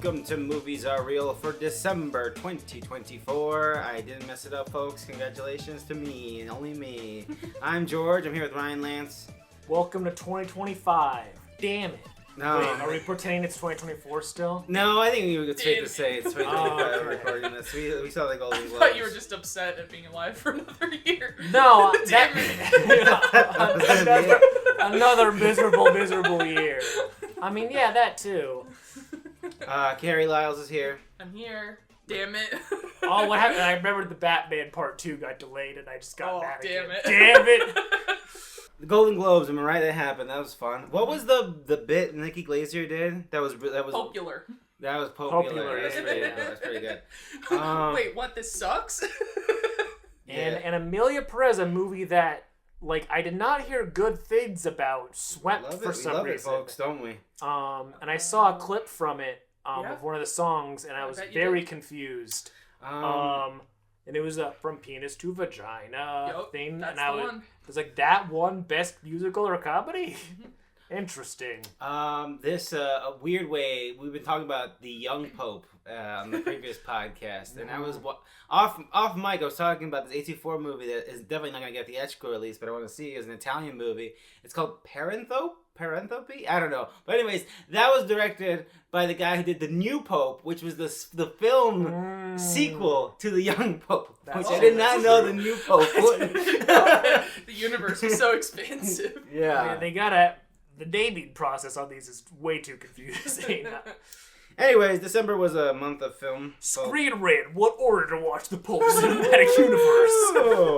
welcome to Movies Are Real for December 2024. I didn't mess it up, folks. Congratulations to me and only me. I'm George. I'm here with Ryan Lance. Welcome to 2025. Damn it. No. Wait, are we pretending it's 2024 still? No, I think it's safe to say it's 2025 recording this. We saw the Golden Globes. I thought you were just upset at being alive for another year. No, Damn another miserable year. I mean, yeah, that too. Carrie Lyles is here. I'm here. Damn it. Oh, what happened? I remember the Batman Part 2 got delayed and I just got mad damn again. it. Damn it. The Golden Globes, am I right? That happened. That was fun. What was the bit Nikki Glaser did? That was Popular. That was popular. Yeah. That's pretty good. Wait, what? This sucks? And Amelia Perez, a movie that I did not hear good things about, swept for some we love reason. it, folks, don't we? And I saw a clip from it of one of the songs, and I was very confused. And it was from penis to vagina thing, that's and I was like, that one best musical or comedy? Interesting. This a weird way we've been talking about the young Pope on the previous podcast, and I was off mic. I was talking about this A24 movie that is definitely not gonna get the theatrical release, but I want to see it as an Italian movie. It's called Parenthopy? I don't know. But anyways, that was directed by the guy who did The New Pope, which was the film sequel to The Young Pope. Which I did not know The New Pope would. The universe was so expansive. Yeah. They the naming process on these is way too confusing. Anyways, December was a month of film. Screen rant, what order to watch the Pope Cinematic Universe?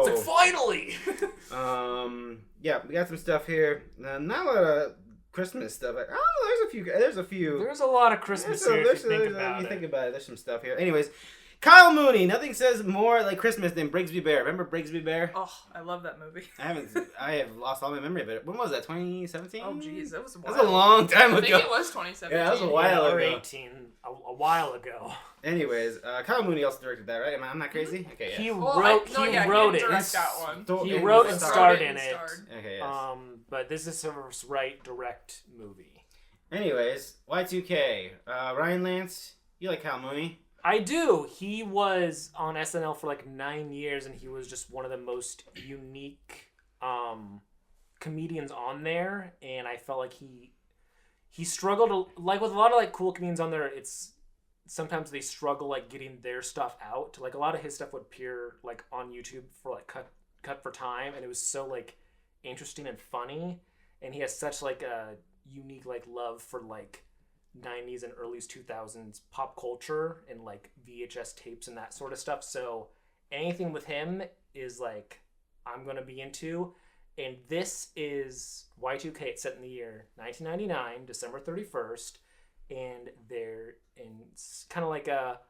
It's like, finally! Yeah, we got some stuff here. Not a lot of Christmas stuff. There's a few. There's a lot of Christmas here if you think about it. Think about it. There's some stuff here. Anyways, Kyle Mooney. Nothing says more like Christmas than Brigsby Bear. Remember Brigsby Bear? Oh, I love that movie. I have lost all my memory of it. When was that? 2017? Oh, jeez, that was a while. That was a long time ago. I think it was 2017. Yeah, that was a while ago. Or 18. A while ago. Anyways, Kyle Mooney also directed that, right? I'm not crazy? Okay, yeah. He wrote he it. didn't direct that one. He wrote and starred in it. Okay, yes. But this is his direct movie. Anyways, Y2K. Ryan Lance, you like Kyle Mooney? I do. He was on SNL for 9 years, and he was just one of the most unique comedians on there. And I felt like he struggled with a lot of cool comedians on there. It's sometimes they struggle getting their stuff out. A lot of his stuff would appear on YouTube for cut for time, and it was so interesting and funny. And he has such a unique love for 90s and early 2000s pop culture and VHS tapes and that sort of stuff. So anything with him is I'm gonna be into. And this is Y2K. It's set in the year 1999, December 31st, and it's kind of like a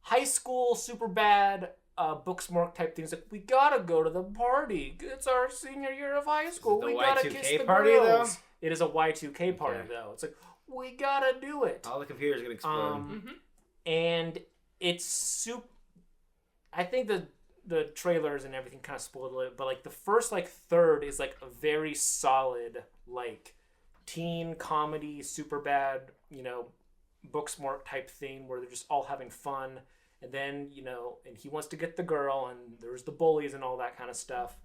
high school super bad Booksmart type things. We gotta go to the party. It's our senior year of high school. We gotta kiss the party girls. Though? It is a Y2K party though. It's we gotta do it. All the computers are gonna explode. And it's super. I think the trailers and everything kind of spoiled it, but the first third is a very solid teen comedy, super bad, Booksmart type thing where they're just all having fun, and then and he wants to get the girl, and there's the bullies and all that kind of stuff.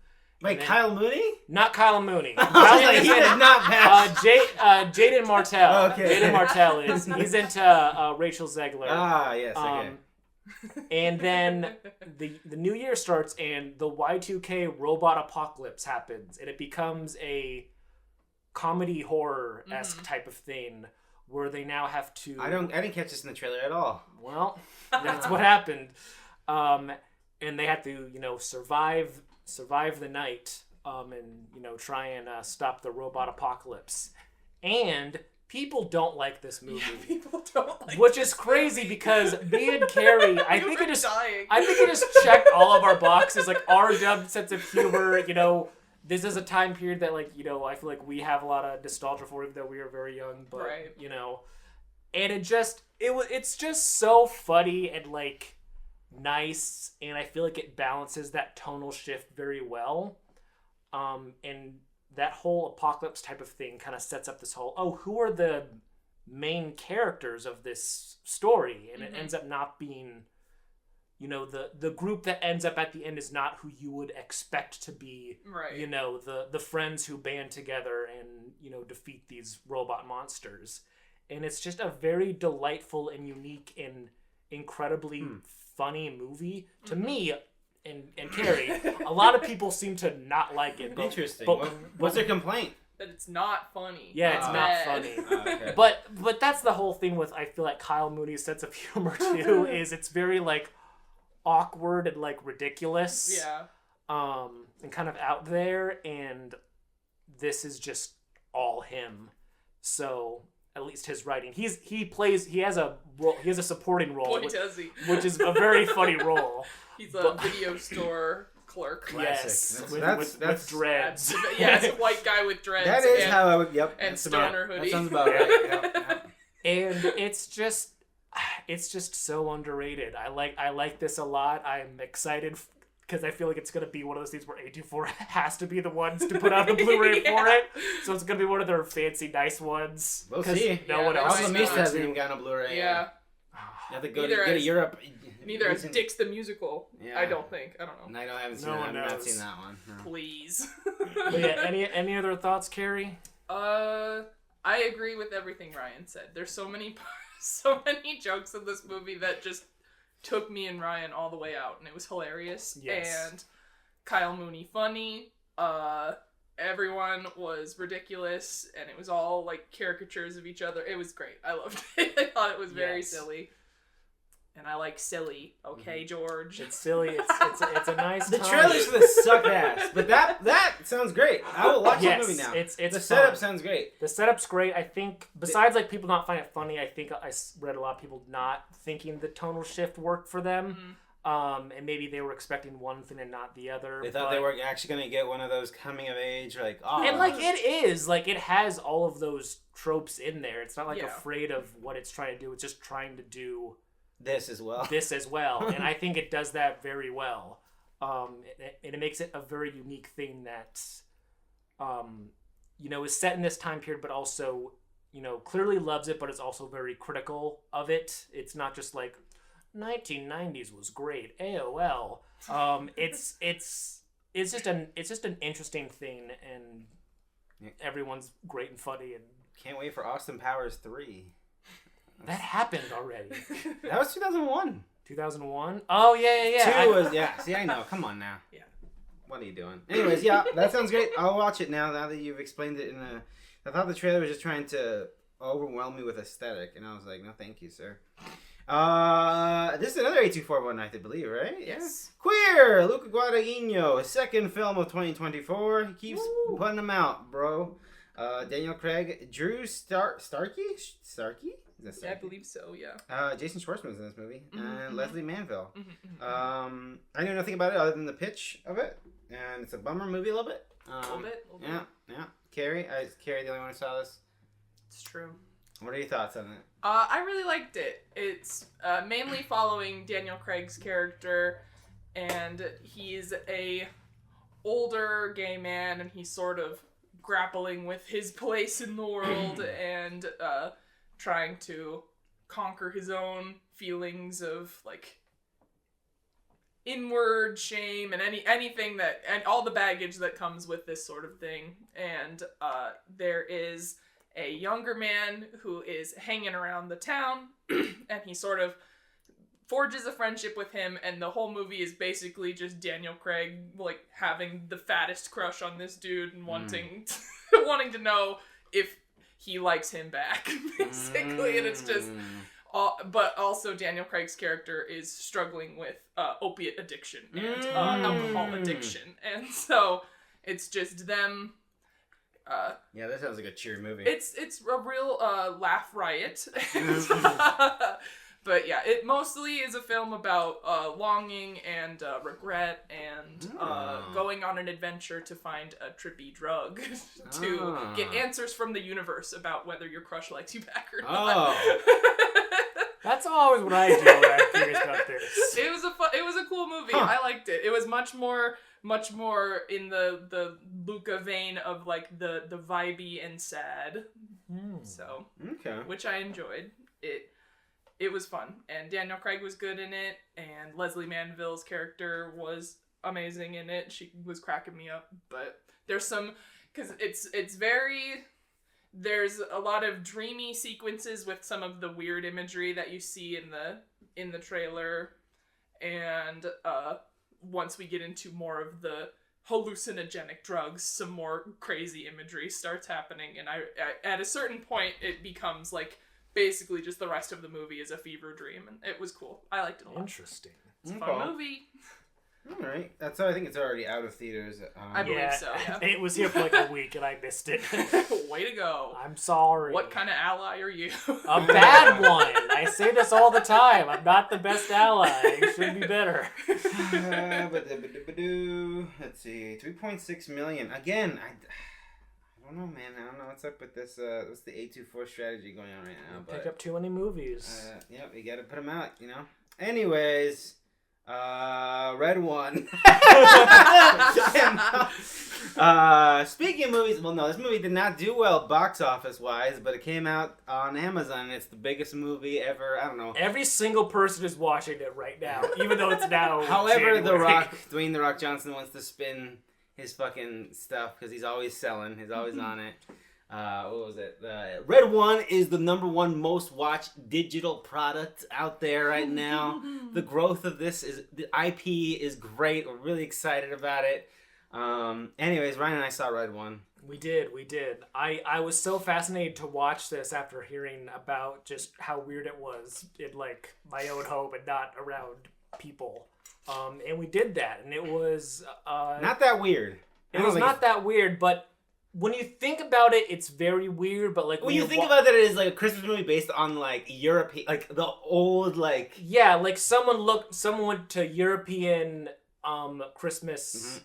Wait, Kyle Mooney? Not Kyle Mooney. I was he did not pass. Jaeden Martell. Okay. Jaeden Martell he's into Rachel Zegler. Ah, yes, okay. And then the new year starts, and the Y2K robot apocalypse happens, and it becomes a comedy horror-esque type of thing where they now have to. I didn't catch this in the trailer at all. Well, that's what happened, and they have to survive the night, and try and stop the robot apocalypse, and people don't like this movie. Yeah, people don't like which is crazy because me and Carrie, I think it dying. just checked all of our boxes, our dumb sense of humor. This is a time period that I feel like we have a lot of nostalgia for, even though we were very young. But right. And it's just so funny and nice, and I feel like it balances that tonal shift very well. And that whole apocalypse type of thing kind of sets up this whole, who are the main characters of this story, and it ends up not being, you know, the group that ends up at the end is not who you would expect to be, Right. you know, the friends who band together and, you know, defeat these robot monsters. And it's just a very delightful and unique and incredibly funny movie. To me, and Carrie, a lot of people seem to not like it. Interesting. But, What's their complaint? That it's not funny. Yeah, it's not funny. Okay. But that's the whole thing with, I feel like, Kyle Mooney's sense of humor too, is it's very like awkward and like ridiculous. Yeah. And kind of out there, and this is just all him. So at least his writing, he has a supporting role, Boy, does he. which is a very funny role. He's a video store clerk. Yes, That's with dreads. Yeah, it's a white guy with dreads. That is and, how I would. Yep. and that's stoner about, hoodie. That sounds about right. Yep. And it's just so underrated. I like this a lot. I'm excited because I feel like it's gonna be one of those things where A24 has to be the ones to put out the Blu-ray for it. So it's gonna be one of their fancy, nice ones. We'll see. No one else. Also, is Mista going hasn't to. even gotten a Blu-ray. Yeah. You have to go Neither to has- Europe. Neither has Dix the Musical. Yeah. I don't think. I don't know. I haven't seen No that. one I've not knows. seen that one. No. Please. But yeah, any other thoughts, Carrie? I agree with everything Ryan said. There's so many jokes in this movie that just took me and Ryan all the way out, and it was hilarious. Yes. And Kyle Mooney funny. Everyone was ridiculous, and it was all like caricatures of each other. It was great. I loved it. I thought it was very silly. And I like silly. Okay, George. It's silly. It's a nice The time. trailers for this suck ass, but that sounds great. I will watch Yes, the movie now. it's the fun. setup sounds great. The setup's great. I think, besides like people not finding it funny, I think I read a lot of people not thinking the tonal shift worked for them. And maybe they were expecting one thing and not the other. They thought they were actually gonna get one of those coming of age, like And like it is, like it has all of those tropes in there. It's not like Yeah. afraid of what it's trying to do. It's just trying to do this as well. this as well. And I think it does that very well. And it makes it a very unique thing that, you know, is set in this time period, but also, you know, clearly loves it, but is also very critical of it. It's not just like 1990s was great, AOL. It's just an interesting thing, and everyone's great and funny, and Can't wait for Austin Powers 3. that happened already. That was 2001. 2001. Oh yeah. 2 was See, I know. Come on now. Yeah. What are you doing? Anyways, yeah, that sounds great. I'll watch it now. Now that you've explained it I thought the trailer was just trying to overwhelm me with aesthetic, and I was like, no, thank you, sir. This is another A24 night, I believe, right? Yes. Yeah. Queer! Luca Guadagnino, his second film of 2024. He keeps putting them out, bro. Daniel Craig, Drew Starkey? Starkey? Is that Yeah, I Starkey? believe so, yeah. Jason Schwartzman's in this movie, and mhm. Lesley Manville. Mm-hmm. I knew nothing about it other than the pitch of it, and it's a bummer movie a little bit. A little bit. Yeah. Carrie, Carrie, the only one who saw this. It's true. What are your thoughts on it? I really liked it. It's mainly following Daniel Craig's character, and he's a older gay man, and he's sort of grappling with his place in the world and trying to conquer his own feelings of like inward shame and anything that and all the baggage that comes with this sort of thing. And there is a younger man who is hanging around the town, and he sort of forges a friendship with him, and the whole movie is basically just Daniel Craig like having the fattest crush on this dude and wanting to know if he likes him back, basically. And it's just but also Daniel Craig's character is struggling with opiate addiction and alcohol addiction, and so it's just them. Yeah, that sounds like a cheery movie. It's a real laugh riot. But yeah, it mostly is a film about longing and regret and going on an adventure to find a trippy drug to get answers from the universe about whether your crush likes you back or not. That's always what I do when I'm curious about this. It was a cool movie. Huh. I liked it. It was much more much more in the Luca vein of like the vibey and sad. So Okay. which I enjoyed. It was fun, and Daniel Craig was good in it, and Lesley Manville's character was amazing in it. She was cracking me up, but there's some, because it's very, there's a lot of dreamy sequences with some of the weird imagery that you see in the trailer, and once we get into more of the hallucinogenic drugs, some more crazy imagery starts happening, and I at a certain point it becomes like basically just the rest of the movie is a fever dream, and it was cool. I liked it a lot. Interesting. It's a fun movie. All right. That's I think it's already out of theaters. I believe so, yeah. It was here for like a week and I missed it. Way to go. I'm sorry. What kind of ally are you? A bad one. I say this all the time. I'm not the best ally. I should be better. Let's see. 3.6 million. Again, I don't know, man. I don't know what's up with this. What's the 824 strategy going on right now? Pick up too many movies. Yep, you got to put them out, you know. Anyways, Red One. Speaking of movies, well, no, this movie did not do well box office wise, but it came out on Amazon. It's the biggest movie ever. I don't know. Every single person is watching it right now, even though it's now. However, January. Dwayne The Rock Johnson wants to spin his fucking stuff because he's always selling. He's always on it. What was it? Red One is the #1 most watched digital product out there right now. The growth of the IP is great. We're really excited about it. Anyways, Ryan and I saw Red One. We did. I was so fascinated to watch this after hearing about just how weird it was in like my own home and not around people. And we did that, and it was not that weird. It was not that weird, but when you think about it, it's very weird. But like when you think about that, it is like a Christmas movie based on like European, like the old like like someone went to European Christmas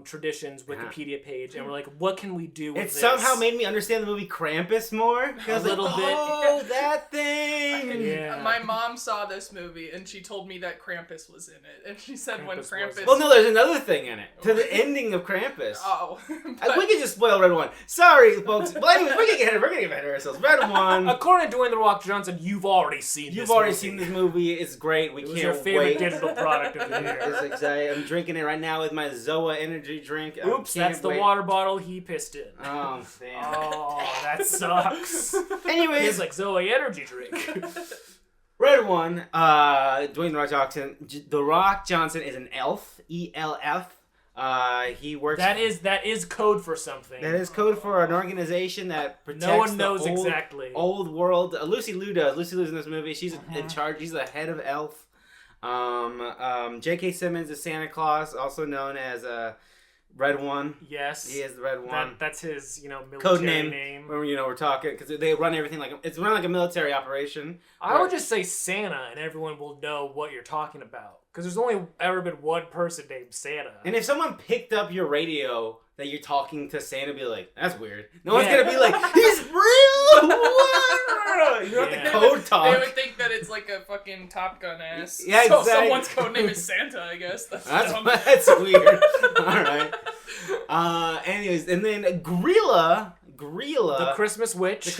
traditions Wikipedia page, and we're like, what can we do with it this? Somehow made me understand the movie Krampus more. A little bit. Oh, that thing! Yeah. My mom saw this movie, and she told me that Krampus was in it. And she said when Krampus... Well, no, there's another thing in it. To the ending of Krampus. Oh. We could just spoil Red One. Sorry, folks. But anyways, we're gonna get ahead of ourselves. Red One. According to Dwayne The Rock Johnson, you've already seen this movie. It's great. We can't wait. It was your favorite digital product of the year. It's exciting. I'm drinking it right now with my Zoa energy drink. Oops, that's the water bottle he pissed in. Oh, damn. Oh, that sucks. Anyways. It's like Zoe energy drink. Red One, Dwayne The Rock Johnson. The Rock Johnson is an elf. ELF. He works... That is code for something. That is code for an organization that protects no one knows exactly. Old world. Lucy Liu does. Lucy Liu's in this movie. She's in charge. She's the head of elf. J.K. Simmons is Santa Claus, also known as Red One. Yes, he is the Red One. That's his, military code name. When we're talking because they run everything it's run like a military operation. I would just say Santa, and everyone will know what you're talking about. Because there's only ever been one person named Santa. And if someone picked up your radio that you're talking to Santa, be like, that's weird. No one's gonna be like, he's real. You know the code talk. They would think that it's like a fucking Top Gun ass. Yeah, so exactly. Someone's code name is Santa, I guess. That's weird. All right. Anyways, and then Grilla, the Christmas witch,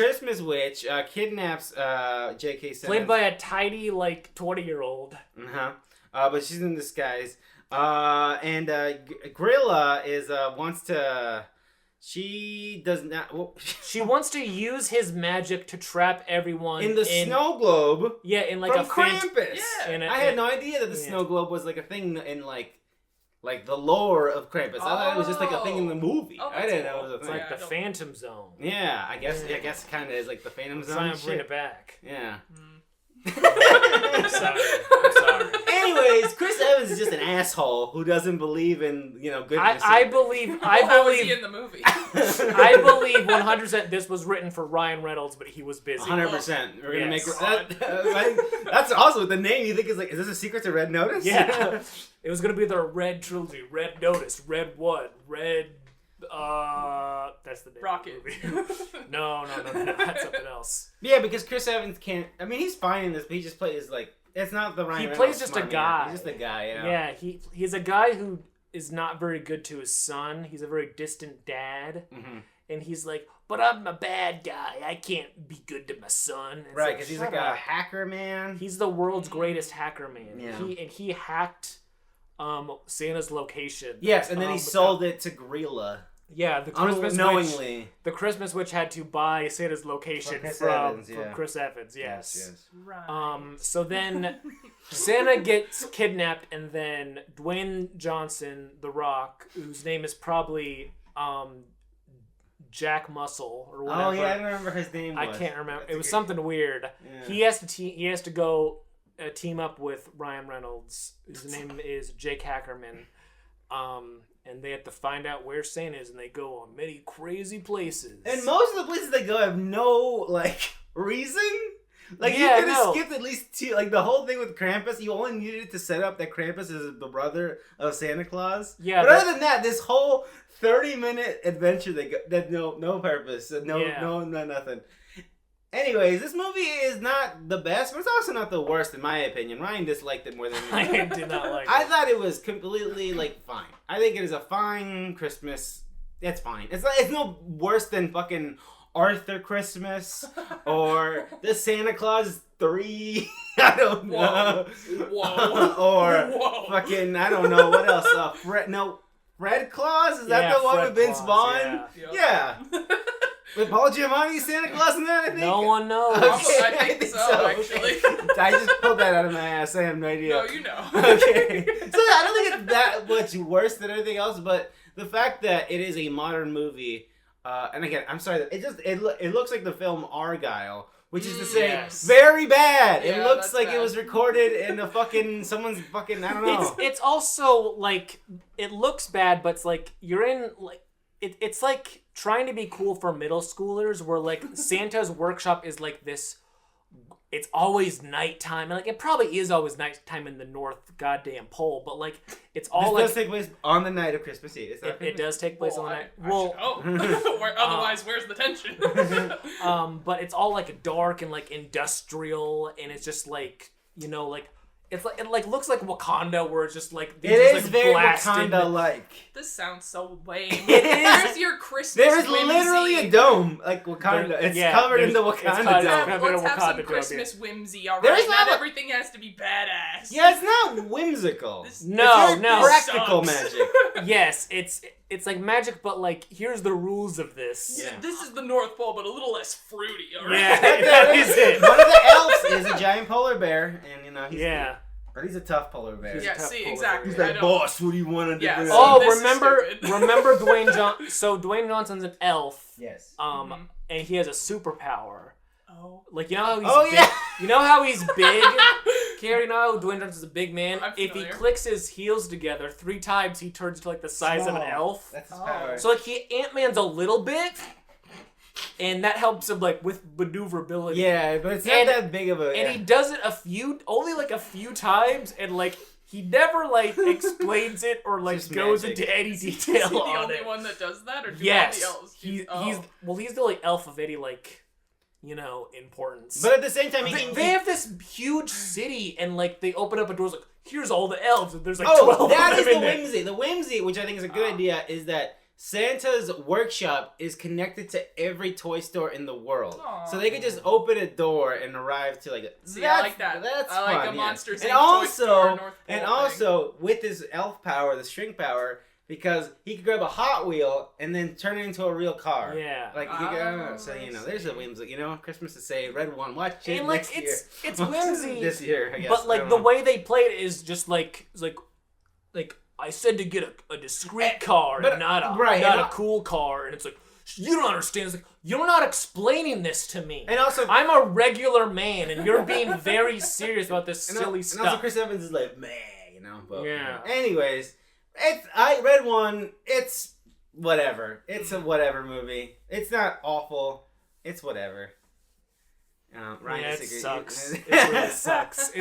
kidnaps J.K. Simmons, played by a tiny 20-year-old. But she's in disguise. And Grilla is wants to. She does not. Well, she wants to use his magic to trap everyone in the snow globe. Yeah, in from Krampus. Yeah, I had no idea that the snow globe was like a thing in like the lore of Krampus. I thought it was just like a thing in the movie. I didn't know it was a thing. It's like the Phantom Zone. Yeah, I guess it kind of is like the Phantom Zone. Trying to bring it back. Yeah. I'm sorry. Anyways, Chris Evans is just an asshole who doesn't believe in goodness. I believe. How was he in the movie? I believe 100% this was written for Ryan Reynolds, but he was busy. 100%. We're gonna make that. That's also the name. You think is this a secret to Red Notice? Yeah. It was gonna be the Red Trilogy: Red Notice, Red One, Red. That's the name. Rocket. Of the movie. No, that's something else. Yeah, because Chris Evans can't. I mean, he's fine in this, but he just plays it's not the Ryan. He Reynolds plays just a smart guy. Man. He's just a guy. Yeah, he's a guy who is not very good to his son. He's a very distant dad. Mm-hmm. And he's like, but I'm a bad guy. I can't be good to my son. And Right, because he's like a hacker man. He's the world's greatest hacker man. Yeah. He hacked Santa's location. Yes, and then he sold it to Gorilla. Yeah, the Christmas unknowingly. Witch. The Christmas Witch had to buy Santa's location from Chris Evans. Yes. Right. So then Santa gets kidnapped, and then Dwayne Johnson, The Rock, whose name is probably Jack Muscle or whatever. Oh yeah, I don't remember his name. I can't remember. It was something weird. Yeah. He has to go team up with Ryan Reynolds, whose name is Jake Hackerman. And they have to find out where Santa is, and they go on many crazy places. And most of the places they go have no reason. Like you could have skipped at least two. Like the whole thing with Krampus, you only needed to set up that Krampus is the brother of Santa Claus. Yeah. But other than that, this whole 30-minute adventure they go that no purpose, no nothing. Anyways, this movie is not the best, but it's also not the worst in my opinion. Ryan disliked it more than me. I did not like it. I thought it was completely fine. I think it is a fine Christmas. It's fine. It's no worse than fucking Arthur Christmas or the Santa Claus 3. I don't know. Whoa. Or fucking I don't know what else. Fred Claus? Is that the one Fred with Vince Claus, Vaughn? Yeah. With Paul Giamatti, Santa Claus in that, I think? No one knows. Okay, I think so, actually. I just pulled that out of my ass. I have no idea. No, you know. Okay. So I don't think it's that much worse than anything else, but the fact that it is a modern movie, and again, I'm sorry, it looks like the film Argyle, which is to say, very bad. Yeah, it looks like bad. it was recorded in someone's fucking, I don't know. It's also it looks bad, but it's like you're in it's like trying to be cool for middle schoolers where Santa's workshop is this, it's always nighttime, and it probably is always nighttime in the North goddamn pole, but it's all this does take place on the night of Christmas Eve. It does take place on the night. Otherwise, where's the tension? But it's all dark and industrial, and it's just it looks like Wakanda, where it's just it is very Wakanda-like. This sounds so lame. It is. Where's your Christmas There's whimsy? literally a dome like Wakanda. It's covered in the Wakanda dome. Let's have some Christmas whimsy, alright? There's Not not everything has to be badass. Yeah, it's not whimsical. No. Practical magic. Yes, it's like magic, but here's the rules of this. Yeah. This is the North Pole, but a little less fruity, alright? Yeah, that is it. One of the elves is a giant polar bear, and he's but he's a tough polar bear. Yeah, see, exactly. He's like, boss, what do you want to do? Yeah, remember Dwayne Johnson? So Dwayne Johnson's an elf. Yes. And he has a superpower. Oh. You know how he's big? You know how he's big? Carrie, you know how Dwayne Johnson's a big man? If he clicks his heels together 3 times, he turns to the size of an elf. That's his power. So Ant-Man's a little bit, and that helps him with maneuverability. Yeah, but it's not that big of a. And he does it only a few times, and he never explains it or goes into any detail Is he the on only it. one that does that, or do Yes, all the elves? he's the only elf of any importance. But at the same time, they have this huge city, and they open up a door, here's all the elves, and there's 12 that of is them the in whimsy. there. The whimsy, which I think is a good idea, is that Santa's workshop is connected to every toy store in the world. Aww. So they could just open a door and arrive to See, I like that. That's I like fun, a Monsters Inc. And toy store North Pole and thing. also with his elf power, the shrink power, because he could grab a Hot Wheel and then turn it into a real car. Yeah. There's a whimsy. Christmas is saying Red One. Watch it And next year. It's whimsy. This year, I guess. But the way they play it is just I said to get a discreet car, and not a cool car, and it's you don't understand. It's you're not explaining this to me. And also, I'm a regular man, and you're being very serious about this silly stuff. And also, Chris Evans is meh, But, yeah. Anyways, I read one. It's whatever. It's a whatever movie. It's not awful. It's whatever. Ryan it sucks. It really sucks.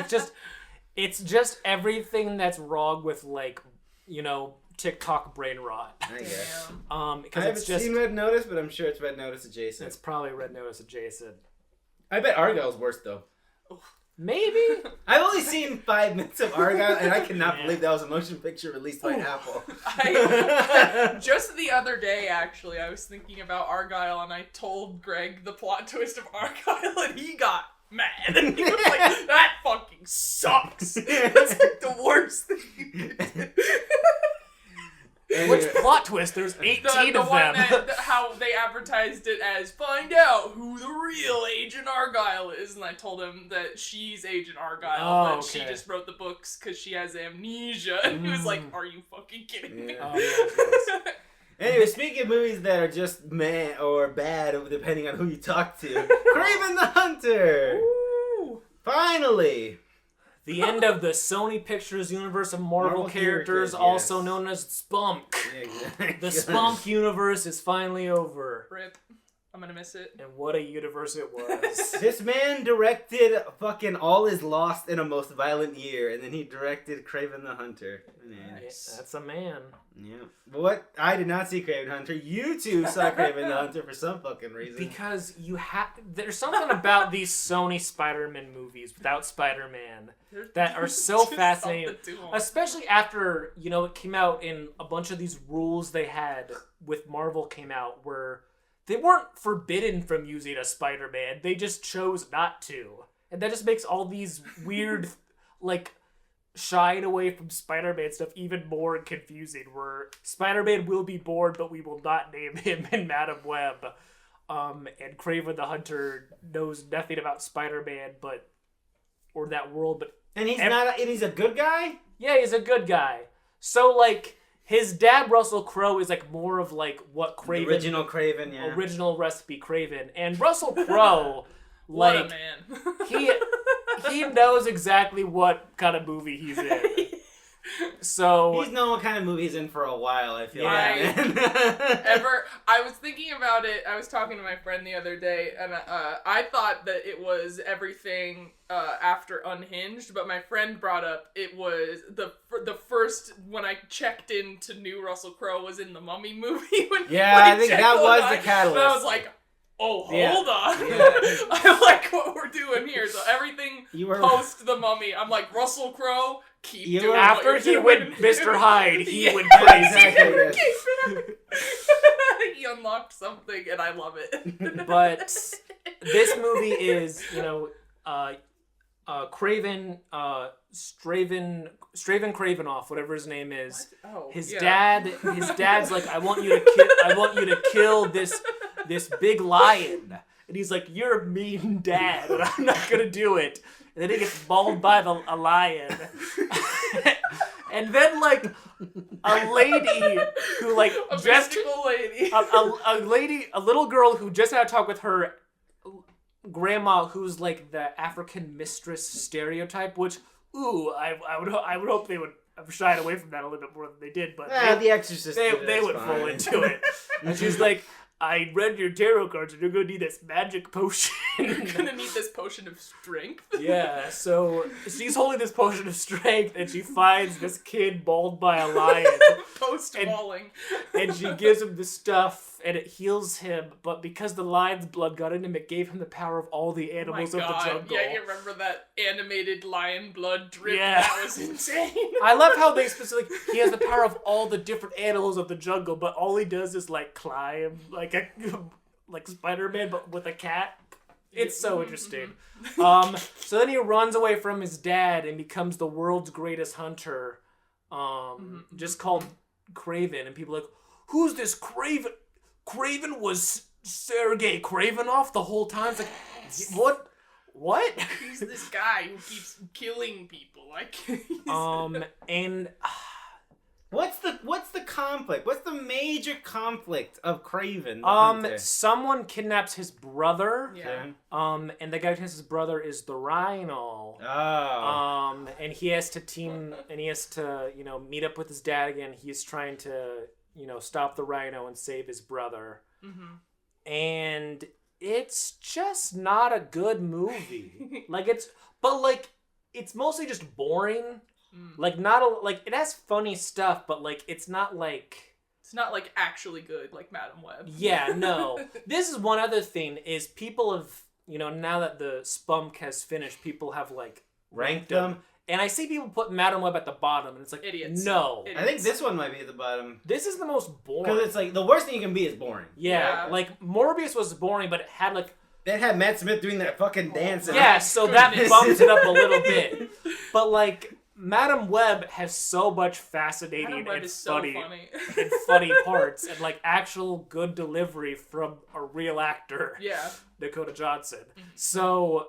It's just everything that's wrong with TikTok brain rot. I guess. Because I haven't seen Red Notice, but I'm sure it's Red Notice adjacent. It's probably Red Notice adjacent. I bet Argyle's worse though. Maybe. I've only seen 5 minutes of Argyle, and I cannot believe that was a motion picture released by Apple. Just the other day, actually, I was thinking about Argyle, and I told Greg the plot twist of Argyle, and he got mad. And he was like, that fucking sucks. That's like the worst thing you could do. Which plot twist? There's 18 the of one them. how they advertised it as find out who the real Agent Argyle is, and I told him that she's Agent Argyle, but she just wrote the books because she has amnesia, and he was like, "Are you fucking kidding me?" Oh, yes. Anyway, speaking of movies that are just meh or bad, depending on who you talk to, Kraven the Hunter! Ooh. Finally! The end of the Sony Pictures universe of Marvel characters, also known as Spunk. Yeah, exactly. The Spunk universe is finally over. Rip. I'm gonna miss it. And what a universe it was. This man directed fucking All Is Lost in a Most Violent Year, and then he directed Kraven the Hunter. Nice. That's a man. Yeah. But what? I did not see Kraven the Hunter. You two saw Kraven the Hunter for some fucking reason. Because there's something about these Sony Spider-Man movies without Spider-Man that are so fascinating. Especially after, it came out in a bunch of these rules they had with Marvel came out where they weren't forbidden from using a Spider-Man. They just chose not to. And that just makes all these weird, shying away from Spider-Man stuff even more confusing, where Spider-Man will be born, but we will not name him in Madam Web. And Kraven the Hunter knows nothing about Spider-Man, or that world, And he's a good guy? Yeah, he's a good guy. So, his dad, Russell Crowe, is more of what Kraven... The original Kraven, yeah. Original recipe Kraven. And Russell Crowe, what a man. he knows exactly what kind of movie he's in. So he's known what kind of movie he's in for a while, I feel like. I was thinking about it. I was talking to my friend the other day, and I thought that it was everything after Unhinged, but my friend brought up it was the first when I checked into new Russell Crowe was in the Mummy movie. I think that was the catalyst. And I was like, oh, hold on. Yeah. I like what we're doing here. So everything post the Mummy, I'm like, Russell Crowe, keep doing after what he you're went doing. Mr. Hyde, he went crazy. He unlocked something, and I love it. But this movie is, Kraven, Straven Kravenoff, whatever his name is. His dad's like, I want you to kill this big lion. And he's like, you're a mean dad, and I'm not gonna do it. And then he gets mauled by a lion. And then a lady who a little girl who just had to talk with her grandma, who's the African mistress stereotype, which I would hope they would have shied away from that a little bit more than they did, but The Exorcist they went full into it. And she's like, I read your tarot cards and you're gonna need this magic potion. You're gonna need this potion of strength. Yeah, so she's holding this potion of strength and she finds this kid mauled by a lion. Post-mauling. And she gives him the stuff and it heals him, but because the lion's blood got in him, it gave him the power of all the animals of the jungle. Yeah, you remember that animated lion blood drip? Yeah. That was insane. I love how they specifically, he has the power of all the different animals of the jungle, but all he does is climb like Spider-Man, but with a cat. It's so interesting. So then he runs away from his dad and becomes the world's greatest hunter, just called Kraven, and people are like, who's this Kraven? Kraven was Sergei Kravenoff the whole time. It's like, what? Who's this guy who keeps killing people? And what's the conflict? What's the major conflict of Kraven? The Hunter? Someone kidnaps his brother. Yeah. And the guy who kidnaps his brother is the Rhino. Oh. And he has to meet up with his dad again. He's trying to, stop the Rhino and save his brother. Mm-hmm. And it's just not a good movie. It's mostly just boring. It has funny stuff, but it's not it's not actually good like Madam Web. Yeah, no. This is one other thing is people have now that the Spunk has finished, people have like Ranked them. And I see people put Madam Web at the bottom, and it's like, Idiots. No. Idiots. I think this one might be at the bottom. This is the most boring. Because it's like, the worst thing you can be is boring. Yeah, like, Morbius was boring, but it had like... It had Matt Smith doing that fucking dance. Yeah, so that bumps it up a little bit. But like, Madam Web has so much fascinating and funny parts, and like actual good delivery from a real actor. Yeah. Dakota Johnson. So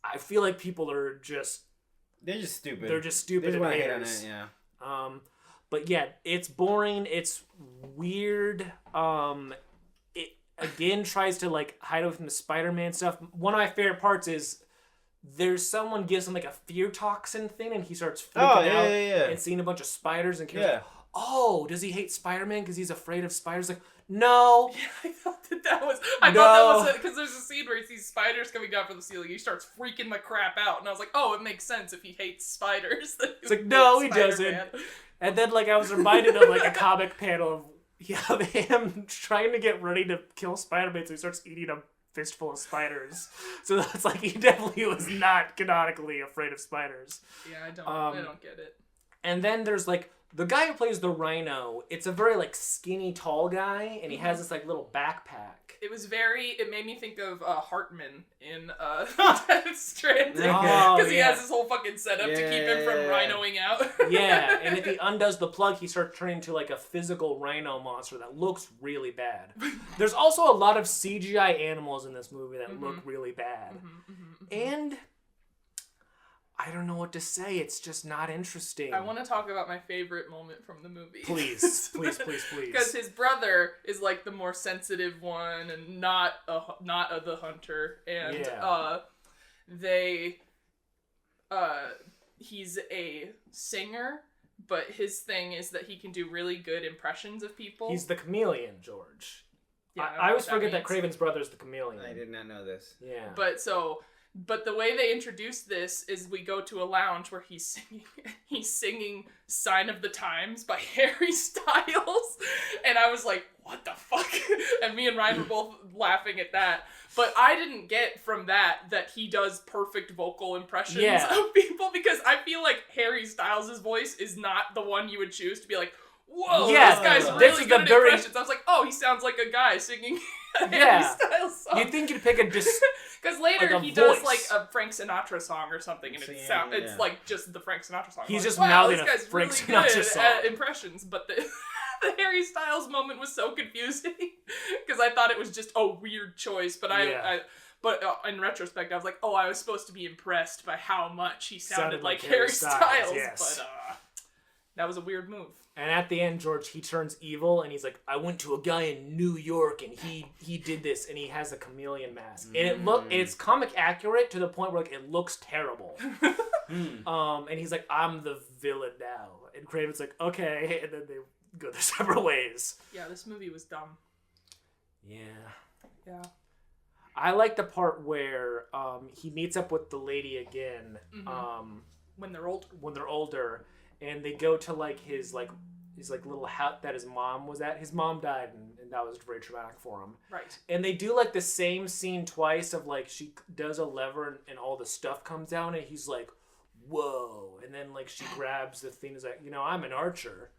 I feel like people are just... They're just stupid. They're just stupid and haters. Yeah. But yeah, it's boring. It's weird. It again tries to like hide away from the Spider-Man stuff. One of my favorite parts is there's someone gives him like a fear toxin thing, and he starts freaking out and seeing a bunch of spiders and like, oh, does he hate Spider-Man because he's afraid of spiders? Like, no. Yeah, I thought that was it, because there's a scene where he sees spiders coming down from the ceiling. He starts freaking the crap out, and I was like, oh, it makes sense if he hates spiders. It's like, no, he doesn't. And then like I was reminded of like a comic panel of him trying to get ready to kill Spider-Man, so he starts eating a fistful of spiders. So that's like, he definitely was not canonically afraid of spiders. Yeah, I don't get it. And then there's like the guy who plays the Rhino. It's a very like skinny, tall guy, and he has this like little backpack. It made me think of Hartman in Stranded. Because he has this whole fucking setup to keep him from rhinoing out. Yeah, and if he undoes the plug, he starts turning into like a physical rhino monster that looks really bad. There's also a lot of CGI animals in this movie that look really bad. And I don't know what to say. It's just not interesting. I want to talk about my favorite moment from the movie. Please. Because his brother is like the more sensitive one and not the hunter, and he's a singer, but his thing is that he can do really good impressions of people. He's the chameleon, George. Yeah, I always forget that Kraven's brother's the chameleon. I did not know this. Yeah. But the way they introduce this is we go to a lounge where he's singing Sign of the Times by Harry Styles. And I was like, what the fuck? And me and Ryan were both laughing at that. But I didn't get from that he does perfect vocal impressions of people, because I feel like Harry Styles' voice is not the one you would choose to be like, whoa, this guy's really good at impressions. I was like, oh, he sounds like a guy singing a Harry Styles song. You'd think you'd pick because later he does like a Frank Sinatra song or something, and it's like just the Frank Sinatra song. He's like, just mouthing a Frank really Sinatra song. At impressions, but the Harry Styles moment was so confusing because I thought it was just a weird choice, but But in retrospect, I was like, oh, I was supposed to be impressed by how much he sounded like Harry Styles. Yes. But that was a weird move. And at the end, George, he turns evil, and he's like, I went to a guy in New York, and he did this, and he has a chameleon mask. And it's comic accurate to the point where like, it looks terrible. And he's like, I'm the villain now. And Kraven's like, okay. And then they go their separate ways. Yeah, this movie was dumb. Yeah. I like the part where he meets up with the lady again. When they're old. When they're older. And they go to like his little house that his mom was at. His mom died, and that was very traumatic for him. Right. And they do like the same scene twice of like she does a lever and all the stuff comes down, and he's like, whoa. And then like she grabs the thing, is like, I'm an archer.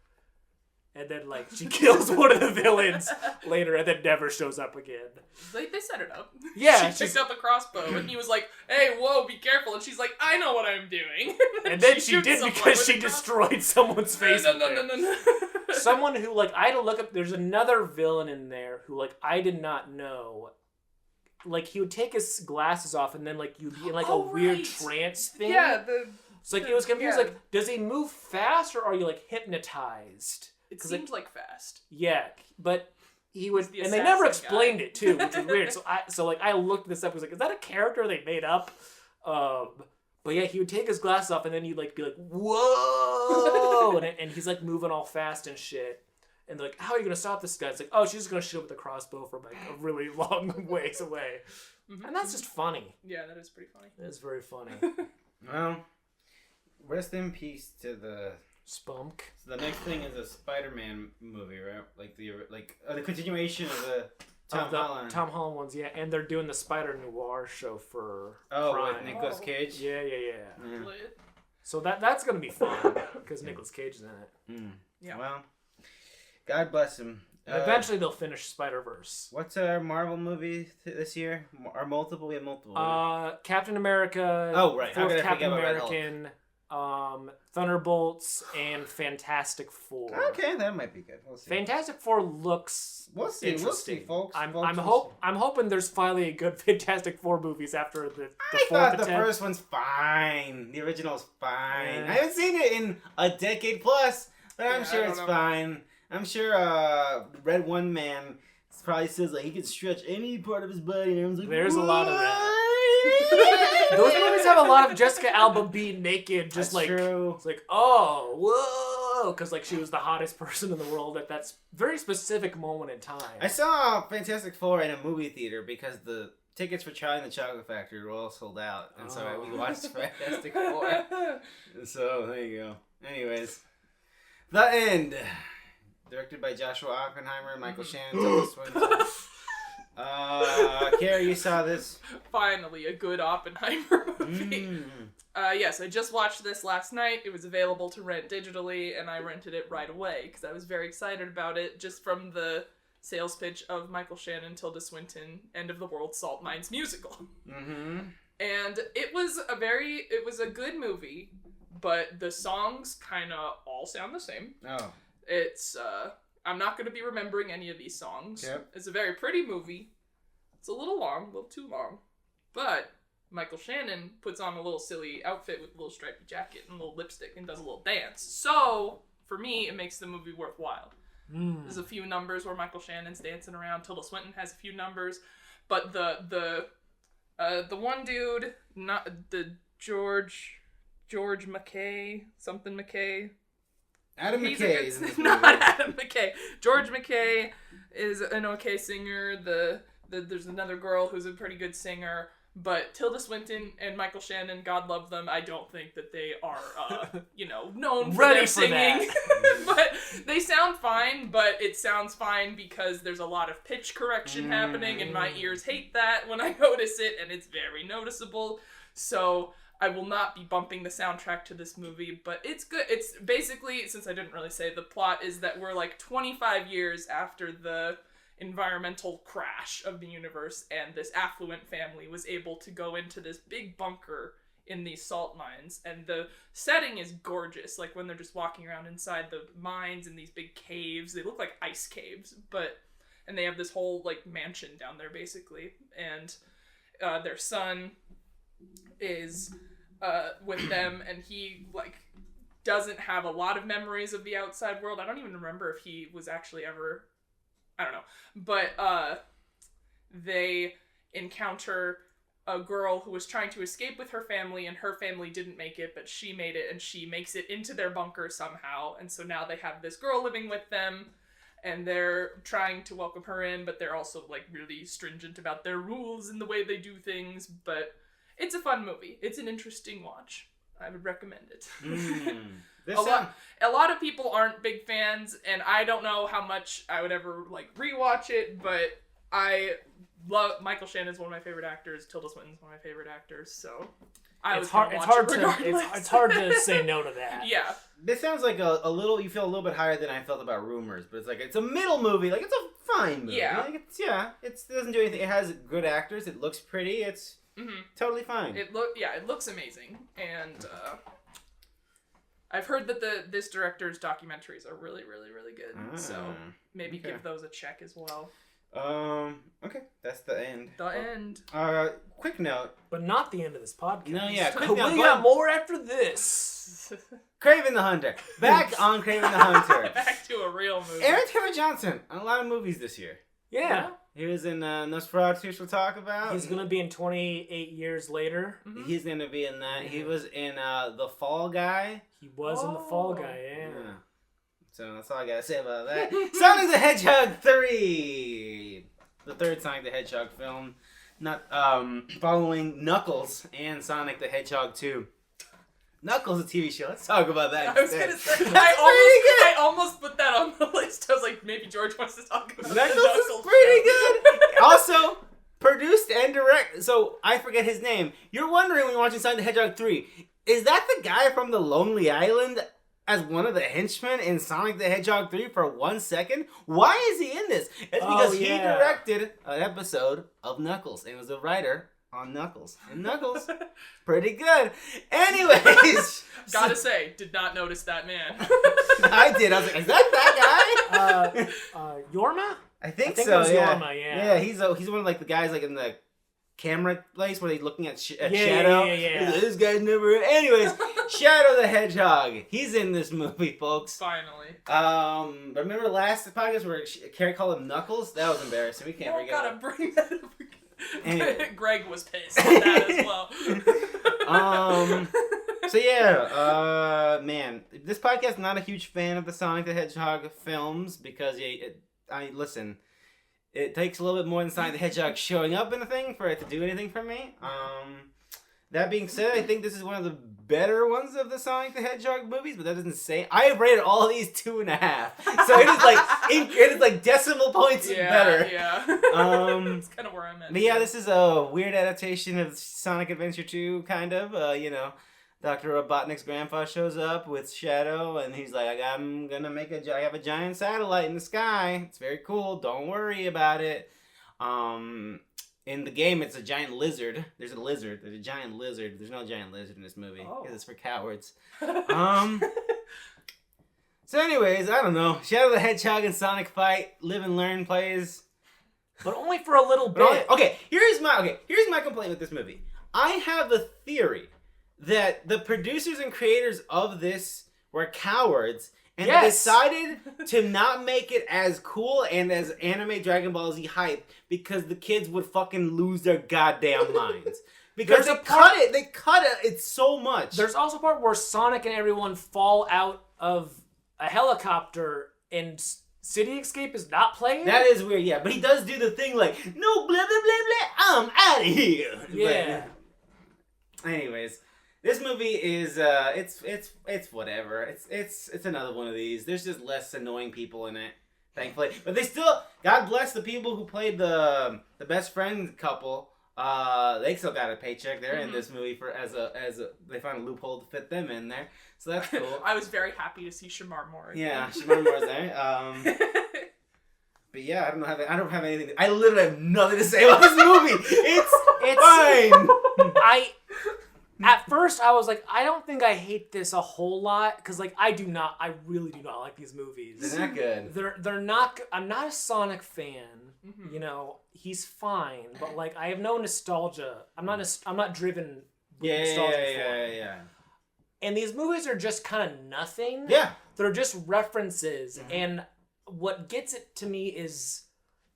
And then like she kills one of the villains later, and then never shows up again. They set it up. Yeah, she picked up a crossbow, and he was like, "Hey, whoa, be careful!" And she's like, "I know what I'm doing." And then she did, because she destroyed someone's face. No. Someone who like I had to look up. There's another villain in there who like I did not know. Like he would take his glasses off, and then like you'd be in like a weird trance thing. Yeah. It's like it was confused. Yeah. Like, does he move fast, or are you like hypnotized? It seems like fast. Yeah, but he was, and they never explained it too, which is weird. So I looked this up. I was like, is that a character they made up? But yeah, he would take his glasses off, and then he'd like be like, whoa, and he's like moving all fast and shit. And they're like, how are you gonna stop this guy? It's like, oh, she's just gonna shoot him with a crossbow from like a really long ways away, and that's just funny. Yeah, that is pretty funny. It is very funny. Well, rest in peace to the Spunk. So the next thing is a Spider-Man movie, right? Like the continuation of the Tom Holland. Tom Holland ones, yeah. And they're doing the Spider Noir show for Prime. With Nicolas Cage? Yeah. Lit. So that's going to be fun because Nicolas Cage is in it. Yeah. Well, God bless him. Eventually they'll finish Spider-Verse. What's our Marvel movie this year? Our multiple? We have multiple. Captain America. Oh, right. How Fourth could I Captain forget about Red American. Thunderbolts and Fantastic Four. Okay, that might be good. We'll see. Fantastic Four looks interesting. We'll see, folks. I'm hoping there's finally a good Fantastic Four movies after the I thought the 10th. first one's fine. The original's fine. I haven't seen it in a decade plus, but I'm sure it's fine. I'm sure Red One Man probably says like he can stretch any part of his body. And everyone's like, there's a lot of that. Those movies have a lot of Jessica Alba being naked, just That's true. It's like, oh, whoa, because like she was the hottest person in the world at that very specific moment in time. I saw Fantastic Four in a movie theater because the tickets for Charlie and the Chocolate Factory were all sold out, and so we watched Fantastic Four. So there you go. Anyways, The End, directed by Joshua Oppenheimer, Michael Shannon, Tilda Swinton. Carrie, you saw this? Finally, a good Oppenheimer movie. Yes, I just watched this last night. It was available to rent digitally, and I rented it right away because I was very excited about it just from the sales pitch of Michael Shannon, Tilda Swinton, End of the World Salt Mines musical. And it was a good movie, but the songs kind of all sound the same. It's I'm not going to be remembering any of these songs. It's a very pretty movie. It's a little long, a little too long. But Michael Shannon puts on a little silly outfit with a little stripy jacket and a little lipstick and does a little dance. So, for me, it makes the movie worthwhile. There's a few numbers where Michael Shannon's dancing around. Tilda Swinton has a few numbers. But the one dude, not the George McKay, something McKay. Adam McKay is in this movie. Not Adam McKay. George McKay is an okay singer. There's another girl who's a pretty good singer. But Tilda Swinton and Michael Shannon, God love them, I don't think that they are, known for their singing. But they sound fine, but it sounds fine because there's a lot of pitch correction happening, and my ears hate that when I notice it, and it's very noticeable. So I will not be bumping the soundtrack to this movie, but it's good. It's basically, since I didn't really say, the plot is that we're like 25 years after the environmental crash of the universe, and this affluent family was able to go into this big bunker in these salt mines, and the setting is gorgeous. Like when they're just walking around inside the mines in these big caves, they look like ice caves, and they have this whole like mansion down there basically, and their son is with them, and he like doesn't have a lot of memories of the outside world. I don't even remember if he was actually ever, I don't know, but they encounter a girl who was trying to escape with her family, and her family didn't make it, but she made it, and she makes it into their bunker somehow, and so now they have this girl living with them, and they're trying to welcome her in, but they're also like really stringent about their rules and the way they do things. But it's a fun movie. It's an interesting watch. I would recommend it. A lot of people aren't big fans, and I don't know how much I would ever like rewatch it, but I love Michael Shannon's one of my favorite actors. Tilda Swinton's one of my favorite actors, so it's hard to say no to that. Yeah. This sounds like a little, you feel a little bit higher than I felt about Rumors, but it's like, it's a middle movie. Like, it's a fine movie. Yeah. Like, it doesn't do anything. It has good actors. It looks pretty. It's totally fine. It looks amazing. And I've heard that this director's documentaries are really, really, really good. So maybe give those a check as well. Okay, that's the end. The end. Quick note. But not the end of this podcast. No, yeah. Quick note. We got more after this. Kraven the Hunter. Back on Kraven the Hunter. Back to a real movie. Aaron Taylor Johnson on a lot of movies this year. Yeah. He was in Nosferatu, which we'll talk about. He's going to be in 28 years later. Mm-hmm. He's going to be in that. He was in The Fall Guy. He was in The Fall Guy, yeah. So that's all I got to say about that. Sonic the Hedgehog 3. The third Sonic the Hedgehog film. Not following Knuckles and Sonic the Hedgehog 2. Knuckles, a TV show. Let's talk about that. I was going to say, I almost put that on the list. I was like, maybe George wants to talk about Knuckles is pretty good. Also, produced and directed. So, I forget his name. You're wondering when you're watching Sonic the Hedgehog 3, is that the guy from the Lonely Island as one of the henchmen in Sonic the Hedgehog 3 for 1 second? Why is he in this? It's because he directed an episode of Knuckles and was a writer on Knuckles. And Knuckles, pretty good. Anyways. Gotta say, did not notice that man. I did. I was like, is that guy? Yorma? I think it so, was yeah. Yorma, Yeah, he's one of like the guys like in the camera place where he's looking at Shadow. Yeah. This guy's never... Anyways, Shadow the Hedgehog. He's in this movie, folks. Finally. Remember last podcast where Carrie called him Knuckles? That was embarrassing. We can't forget gotta bring that up again. Anyway. Greg was pissed at that as well. So yeah, man, this podcast is not a huge fan of the Sonic the Hedgehog films because listen, it takes a little bit more than Sonic the Hedgehog showing up in a thing for it to do anything for me. That being said, I think this is one of the better ones of the Sonic the Hedgehog movies, but that doesn't say. I have rated all these 2.5, so it is like decimal points better. Yeah. That's kind of where I'm at. But yeah, this is a weird adaptation of Sonic Adventure 2, kind of. Dr. Robotnik's grandpa shows up with Shadow, and he's like, I have a giant satellite in the sky. It's very cool. Don't worry about it. In the game, it's a giant lizard. There's a lizard. There's a giant lizard. There's no giant lizard in this movie. Because it's for cowards. So anyways, I don't know. Shadow the Hedgehog and Sonic fight. Live and Learn plays. But only for a little bit. Here's my complaint with this movie. I have a theory that the producers and creators of this were cowards and they decided to not make it as cool and as anime Dragon Ball Z hype because the kids would fucking lose their goddamn minds. Because they cut it so much. There's also a part where Sonic and everyone fall out of a helicopter and City Escape is not playing. That is weird, yeah. But he does do the thing like, no, blah, blah, blah, blah, I'm out of here. Yeah. But, anyways. This movie is it's whatever. It's another one of these. There's just less annoying people in it, thankfully. But they still, God bless the people who played the best friend couple. They still got a paycheck. They're in this movie as a they found a loophole to fit them in there. So that's cool. I was very happy to see Shamar Moore again. Yeah, Shamar Moore's there. But yeah, I don't have anything. I literally have nothing to say about this movie. It's fine. At first, I was like, I don't think I hate this a whole lot because, like, I really do not like these movies. They're not good. They're not. I'm not a Sonic fan. Mm-hmm. You know, he's fine, but like, I have no nostalgia. I'm not driven. With nostalgia for him. Yeah. And these movies are just kind of nothing. Yeah. They're just references, and what gets it to me is,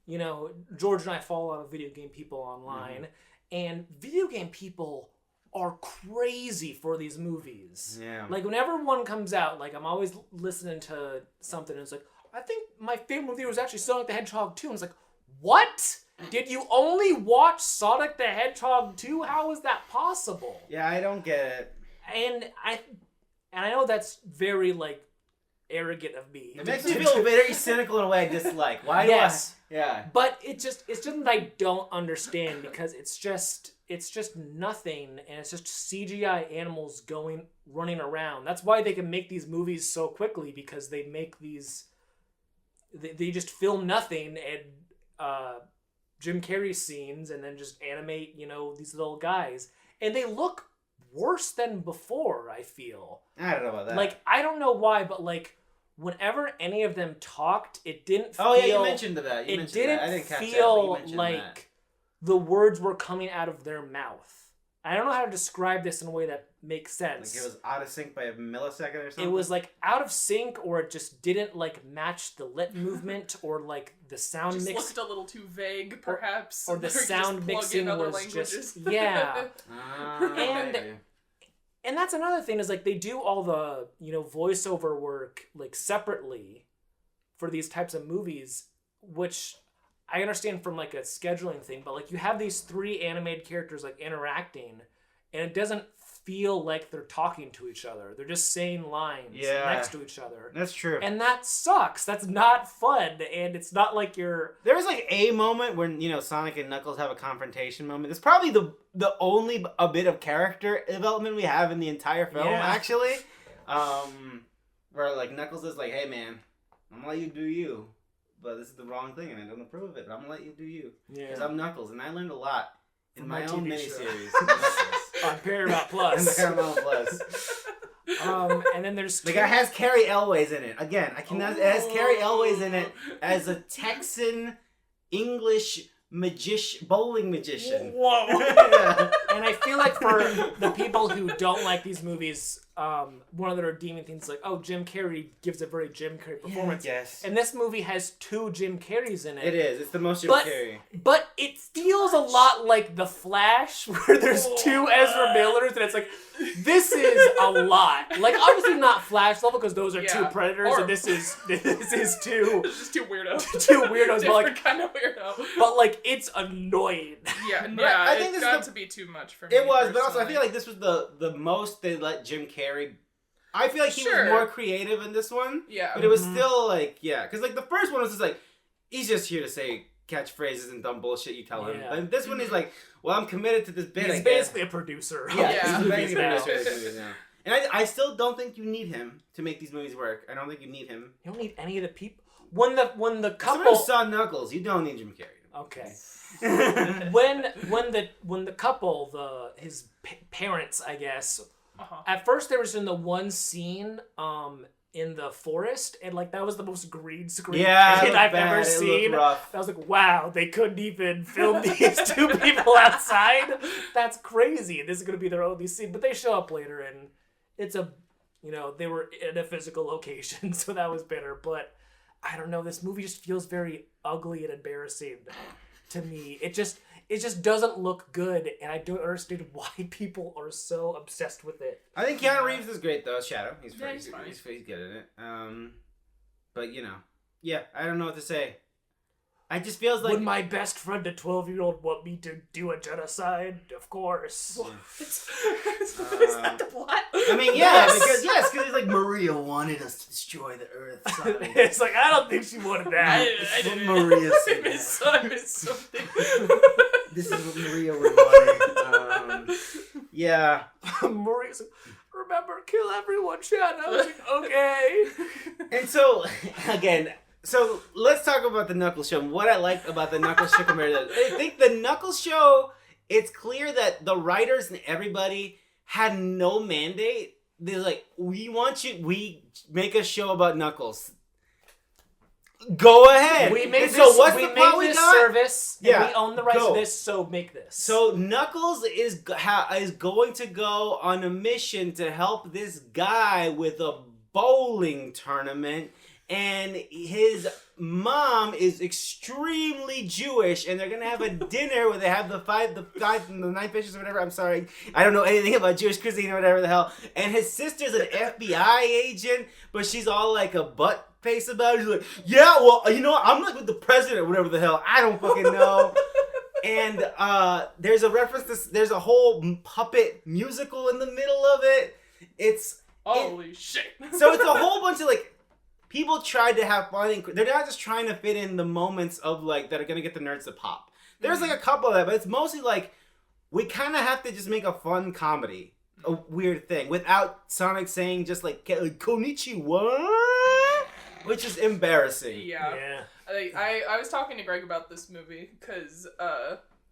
you know, George and I follow a lot of video game people online, and video game people are crazy for these movies. Yeah. Like, whenever one comes out, like, I'm always listening to something and it's like, I think my favorite movie was actually Sonic the Hedgehog 2. And it's like, what? Did you only watch Sonic the Hedgehog 2? How is that possible? Yeah, I don't get it. And I know that's very, like, arrogant of me. It makes me feel very cynical in a way I dislike. Why do I? Yeah. But it's just that I don't understand because it's just nothing, and it's just CGI animals running around. That's why they can make these movies so quickly, because they make these. They just film nothing and Jim Carrey scenes, and then just animate, you know, these little guys, and they look worse than before. I feel. I don't know about that. Like, I don't know why, but like, whenever any of them talked, it didn't feel... Oh, yeah, you mentioned that. I didn't feel like the words were coming out of their mouth. I don't know how to describe this in a way that makes sense. Like it was out of sync by a millisecond or something? It was like out of sync, or it just didn't like match the lip movement, or like the sound just mix. Looked a little too vague, perhaps. Or the sound mixing was just... Yeah. And that's another thing, is like they do all the, you know, voiceover work like separately for these types of movies, which I understand from like a scheduling thing, but like you have these three animated characters like interacting, and it doesn't feel like they're talking to each other. They're just saying lines next to each other. That's true. And that sucks. That's not fun. And it's not like you're... There was like a moment when, you know, Sonic and Knuckles have a confrontation moment. It's probably the only a bit of character development we have in the entire film, actually. Where like Knuckles is like, hey man, I'm gonna let you do you. But this is the wrong thing and I don't approve of it, but I'm gonna let you do you. Because I'm Knuckles and I learned a lot in my own miniseries. On Paramount Plus. Paramount Plus. And then there's the guy has Carrie Elways in it. Again, it has Carrie Elways in it as a Texan English bowling magician. Whoa. And I feel like for the people who don't like these movies, one of the redeeming things like, oh, Jim Carrey gives a very Jim Carrey performance. Yes. And this movie has 2 Jim Carreys in it. It is. It's the most Jim Carrey. But it feels a lot like The Flash, where there's 2 Ezra Millers, and it's like, this is a lot. Like, obviously not Flash level, because those are 2 Predators, and this is 2... It's just 2 weirdos. 2 weirdos, but like... kind of weirdo. But like, it's annoying. I think this got to be too much for me. It was, but also I feel like this was the most they let Jim Carrey. I feel like he was more creative in this one. Yeah. But it was still like, because like the first one was just like, he's just here to say catchphrases and dumb bullshit you tell him. And this one is like, well, I'm committed to this bit. He's basically a producer. Yeah. He's basically a producer now. And I still don't think you need him to make these movies work. I don't think you need him. You don't need any of the people. When the couple Somebody saw Knuckles, you don't need Jim Carrey. Okay. when the couple, his parents, I guess. At first, there was in the one scene in the forest, and like that was the most green screen I've ever seen. I was like, wow, they couldn't even film these 2 people outside. That's crazy. This is gonna be their only scene, but they show up later, and it's they were in a physical location, so that was better. But I don't know, this movie just feels very ugly and embarrassing to me. It just doesn't look good, and I don't understand why people are so obsessed with it. I think Keanu Reeves is great though. Shadow, he's good at it. But I don't know what to say. I just feels like would my best friend, a 12-year-old, want me to do a genocide? Of course. Is that the plot? I mean, because it's like Maria wanted us to destroy the Earth. It's like I don't think she wanted that. I didn't. Maria said I missed something. This is what Maria would want. Maria's like, remember, kill everyone, Shannon. I was like, okay. And so, again, let's talk about the Knuckles show. What I liked about the Knuckles show compared to I think the Knuckles show, it's clear that the writers and everybody had no mandate. They're like, we make a show about Knuckles. Go ahead. We made this service, and we own the rights to this, so make this. So Knuckles is going to go on a mission to help this guy with a bowling tournament, and his mom is extremely Jewish, and they're gonna have a dinner where they have the 9 fishes or whatever. I'm sorry, I don't know anything about Jewish cuisine or whatever the hell. And his sister's an FBI agent, but she's all like a butt face about it. She's like, yeah, well, you know what? I'm like with the president or whatever the hell. I don't fucking know. And there's a reference to there's a whole puppet musical in the middle of it. Holy shit. So it's a whole bunch of like. People tried to have fun, and they're not just trying to fit in the moments of like that are gonna get the nerds to pop. There's like a couple of that, but it's mostly like we kind of have to just make a fun comedy, a weird thing, without Sonic saying just like "Konnichiwa," which is embarrassing. Yeah. I was talking to Greg about this movie because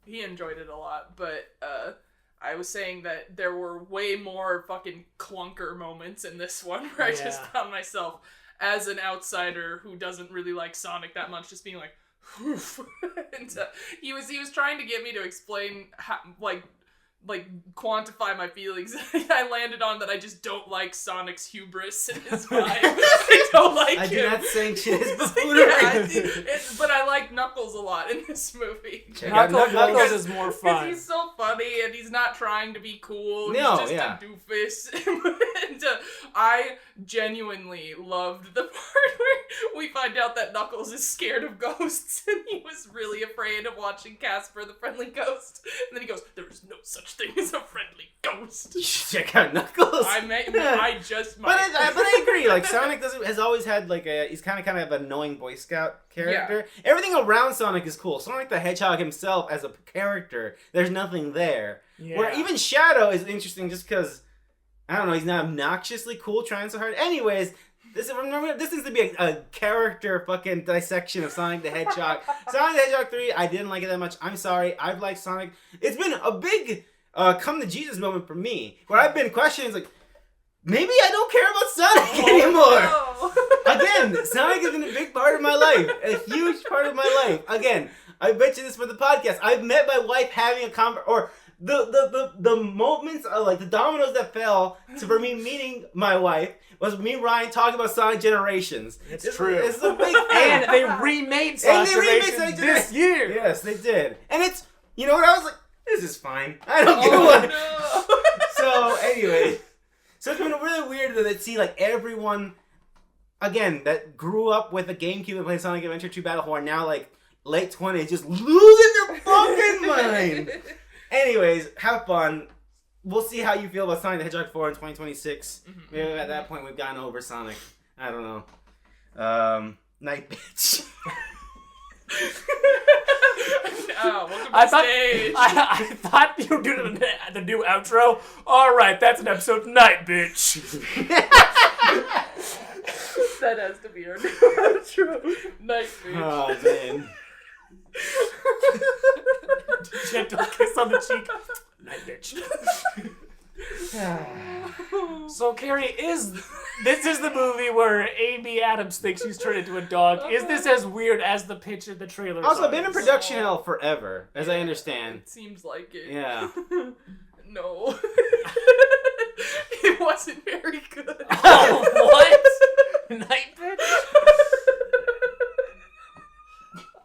he enjoyed it a lot, but I was saying that there were way more fucking clunker moments in this one where I just found myself, as an outsider who doesn't really like Sonic that much, just being like, and he was trying to get me to explain how, like quantify my feelings. I landed on that I just don't like Sonic's hubris and his vibe. I don't like him. I do not sanction his buffoonery. But I like Knuckles a lot in this movie. Knuckles is more fun. He's so funny and he's not trying to be cool. He's just a doofus. And I genuinely loved the part where we find out that Knuckles is scared of ghosts and he was really afraid of watching Casper the Friendly Ghost. And then he goes, there is no such thing as a friendly ghost. You should check out Knuckles. I just might. But I agree. Like Sonic has always had like he's kind of an annoying Boy Scout character. Yeah. Everything around Sonic is cool. Sonic the Hedgehog himself as a character, there's nothing there. Yeah. Where even Shadow is interesting just because, I don't know, he's not obnoxiously cool trying so hard. Anyways, this seems to be a character fucking dissection of Sonic the Hedgehog. Sonic the Hedgehog 3, I didn't like it that much. I'm sorry. I've liked Sonic. It's been a big come to Jesus moment for me, where I've been questioning, like, maybe I don't care about Sonic anymore. No. Again, Sonic has been a big part of my life. A huge part of my life. Again, I bet you this for the podcast. I've met my wife having a or the moments of, like, the dominoes that fell for me meeting my wife was me and Ryan talking about Sonic Generations. It's true. It's a big thing. And they remade Sonic Generations this year. Yes, they did. And it's, you know what, I was like, this is fine. I don't give one. No. So, anyway. So it's been really weird to see, like, everyone, again, that grew up with a GameCube and played Sonic Adventure 2 Battle, who are now, like, late 20s, just losing their fucking mind. Anyways, have fun. We'll see how you feel about Sonic the Hedgehog 4 in 2026. Mm-hmm. Maybe at that point we've gotten over Sonic. I don't know. Nightbitch. Welcome to stage. I thought you were doing the new outro. All right, that's an episode of Nightbitch. That has to be our new outro. Nightbitch. Oh, man. Gentle kiss on the cheek. Nightbitch. So, Carrie, this is the movie where Amy Adams thinks she's turned into a dog. Is this as weird as the pitch of the trailer? Also, been in production hell forever, as I understand. It seems like it. Yeah. No. It wasn't very good. Oh, what? Nightbitch?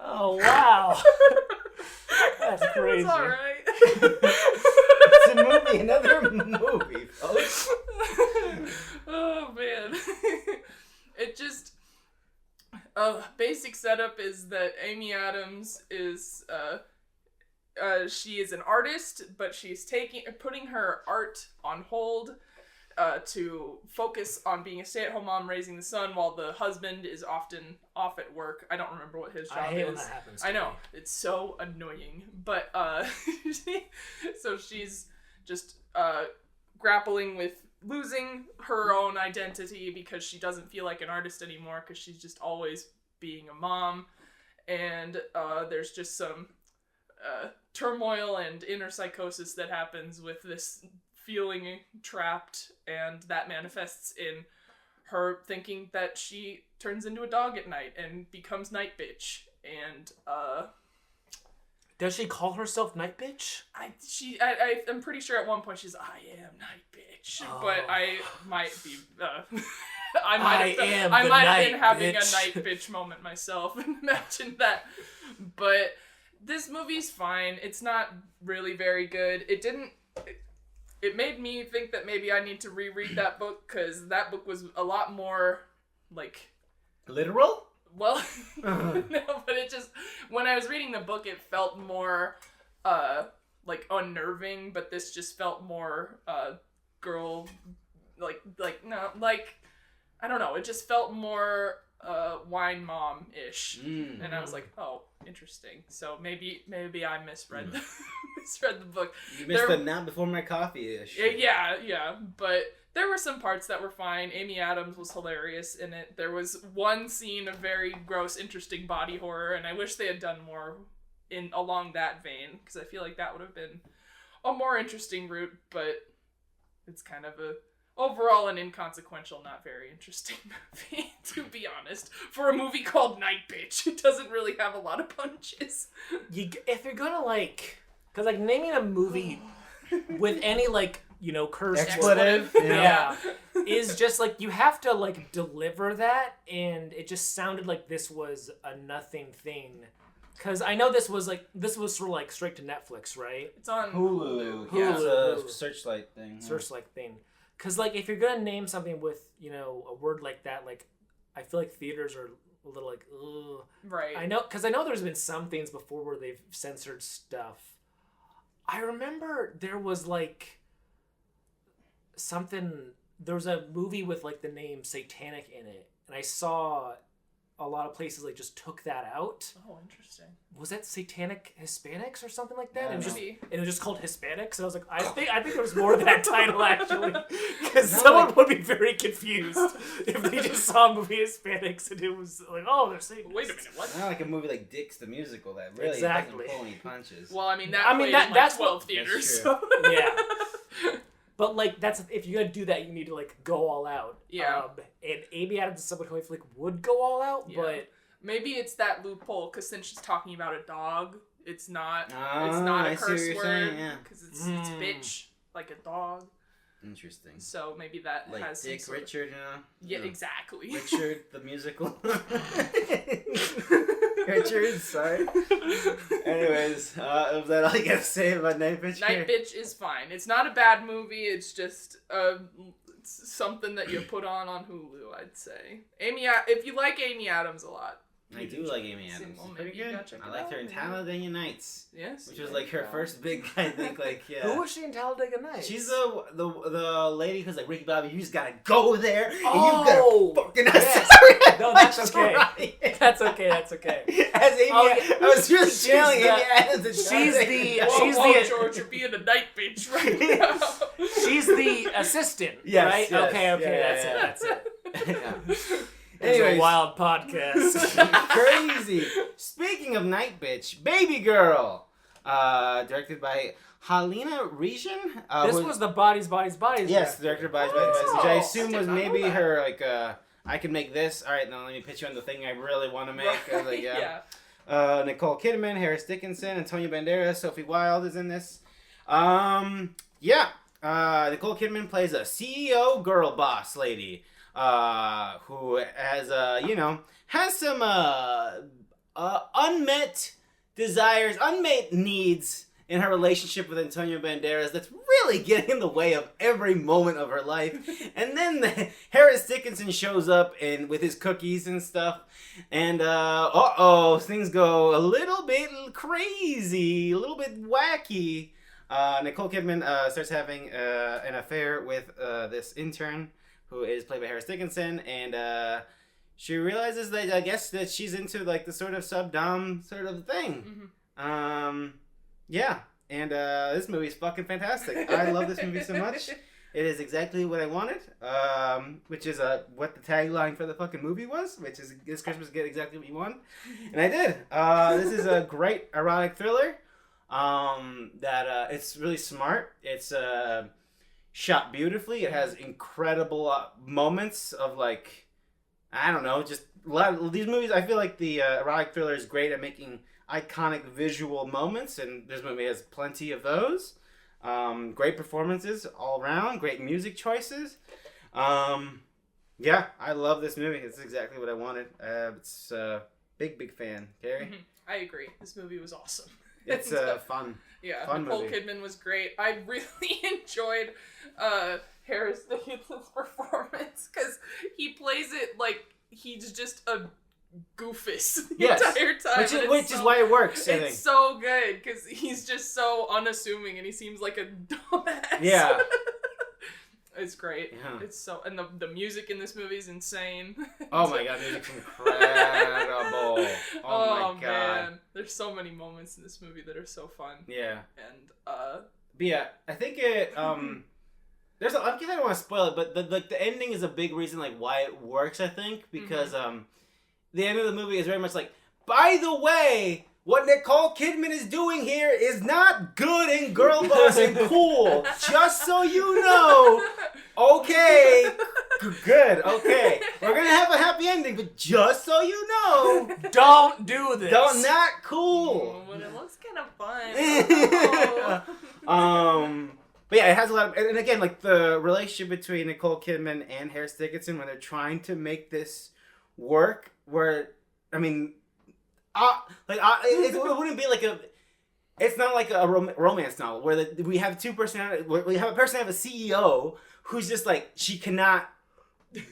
Oh, wow. That's crazy. It's alright. It's a movie, another movie, folks. Oh, man. It just... basic setup is that Amy Adams is... she is an artist, but she's putting her art on hold to focus on being a stay-at-home mom raising the son while the husband is often off at work. I don't remember what his job is. I hate when that happens. I know. It's so annoying. But, so she's just grappling with losing her own identity because she doesn't feel like an artist anymore because she's just always being a mom. And there's just some turmoil and inner psychosis that happens with this feeling trapped, and that manifests in her thinking that she turns into a dog at night and becomes Nightbitch. And does she call herself Nightbitch? I'm pretty sure at one point she's I am Nightbitch, but I might be I might have been having a Nightbitch moment myself and imagined that. But this movie's fine. It's not really very good. It made me think that maybe I need to reread that book, because that book was a lot more, like... Literal? Well, no, but it just... When I was reading the book, it felt more, like, unnerving, but this just felt more, girl... I don't know, it just felt more... wine mom-ish, and I was like, oh, interesting. So maybe I misread the book. You missed the not before my coffee-ish. Yeah, but there were some parts that were fine. Amy Adams was hilarious in it. There was one scene of very gross, interesting body horror, and I wish they had done more along that vein, because I feel like that would have been a more interesting route, but it's kind of overall an inconsequential, not very interesting movie, to be honest. For a movie called Nightbitch, it doesn't really have a lot of punches. If you're gonna, like... Because, like, naming a movie with any, like, you know, curse... Expletive. Yeah. Is just, like, you have to, like, deliver that, and it just sounded like this was a nothing thing. Because I know this was sort of, like, straight to Netflix, right? It's on Hulu. Yeah. It's a Searchlight thing. Searchlight thing. Because, like, if you're going to name something with, you know, a word like that, like, I feel like theaters are a little like, ugh. Right. I know, because I know there's been some things before where they've censored stuff. I remember there was like something. There was a movie with like the name Satanic in it, and I saw a lot of places like just took that out. Oh, interesting. Was that Satanic Hispanics or something like that? Yeah, It was just called Hispanics, and I was like, I think there was more to that title actually, because someone would be very confused if they just saw a movie Hispanics and it was like, oh, they're Satanists. Wait a minute, what? Not like a movie like Dicks the Musical that really Exactly. doesn't pull any punches. Well, I mean, that played in like that's 12 theaters. That's So. Yeah. But like that's if you're gonna do that, you need to like go all out. Yeah. And Amy Adams is someone who I feel like would go all out, Yeah. but Maybe it's that loophole because since she's talking about a dog, it's not I a see what curse you're word saying, yeah. because it's bitch like a dog. Interesting. So maybe that Like has Dick some sort Richard, you know? Of, yeah, No. exactly. Richard the musical. Richard, sorry. Anyways, was that all you gotta say about Nightbitch? Nightbitch is fine. It's not a bad movie. It's just it's something that you put on Hulu, I'd say. If you like Amy Adams a lot. I do like Amy Adams. Well, She's maybe pretty you good. gotta check I it liked out, her in maybe. Talladega Nights, Yes. which was there like you her go. first big, I think, like, yeah. who was she in Talladega Nights? She's the lady who's like, Ricky Bobby, you just gotta go there, and Oh, you gotta fucking yes. assassinate No, that's okay. Ryan. That's okay. That's okay. As Amy, Oh, yeah. I was really She's channeling the- Amy Adams. And she's Talladega the- Nights. Whoa, she's whoa, the- George, you're being a night bitch right now. She's the assistant, Yes, right? yes. Okay, Yeah, that's it. Yeah. It's a Anyways. wild podcast. Crazy. Speaking of Nightbitch, Baby Girl, directed by Halina Region. This was the Bodies. Yes, directed by which I assume I was did not know maybe that. her like I can make this. All right, now let me pitch you on the thing I really want to make. I was like, yeah. Nicole Kidman, Harris Dickinson, Antonio Banderas, Sophie Wilde is in this. Nicole Kidman plays a CEO girl boss lady. Who has some unmet desires, unmet needs in her relationship with Antonio Banderas that's really getting in the way of every moment of her life. And then Harris Dickinson shows up with his cookies and stuff, and things go a little bit crazy, a little bit wacky. Nicole Kidman starts having an affair with this intern who is played by Harris Dickinson, and she realizes that I guess that she's into like the sort of sub-dom sort of thing. Mm-hmm. And this movie is fucking fantastic. I love this movie so much. It is exactly what I wanted, which is what the tagline for the fucking movie was, which is this Christmas get exactly what you want, and I did. This is a great erotic thriller. It's really smart. It's shot beautifully. It has incredible moments of like, I don't know, just a lot of these movies. I feel like the erotic thriller is great at making iconic visual moments, and this movie has plenty of those. Great performances all around. Great music choices. I love this movie. It's exactly what I wanted. It's big fan. Gary? Mm-hmm. I agree. This movie was awesome. It's fun. Yeah, Fun Nicole movie. Kidman was great. I really enjoyed Harris Dickinson's performance because he plays it like he's just a goofus the entire time. Which is why it works, I think. It's so good because he's just so unassuming and he seems like a dumbass. Yeah. It's great. Yeah. It's so, and the music in this movie is insane. Oh my god, music's incredible. Oh my god. Man, there's so many moments in this movie that are so fun. Yeah. And But yeah, I think it there's I guess I don't want to spoil it, but the ending is a big reason like why it works, I think, because the end of the movie is very much like, by the way, what Nicole Kidman is doing here is not good and girl boss and cool. Just so you know. Okay. Good. Okay. We're going to have a happy ending, but just so you know. Don't do this. Not cool. But it looks kind of fun. But yeah, it has a lot of, and again, like the relationship between Nicole Kidman and Harris Dickinson when they're trying to make this work, where, I mean, it wouldn't be like it's not like a romance novel where we have two personalities. We have a person have a CEO who's just like, she cannot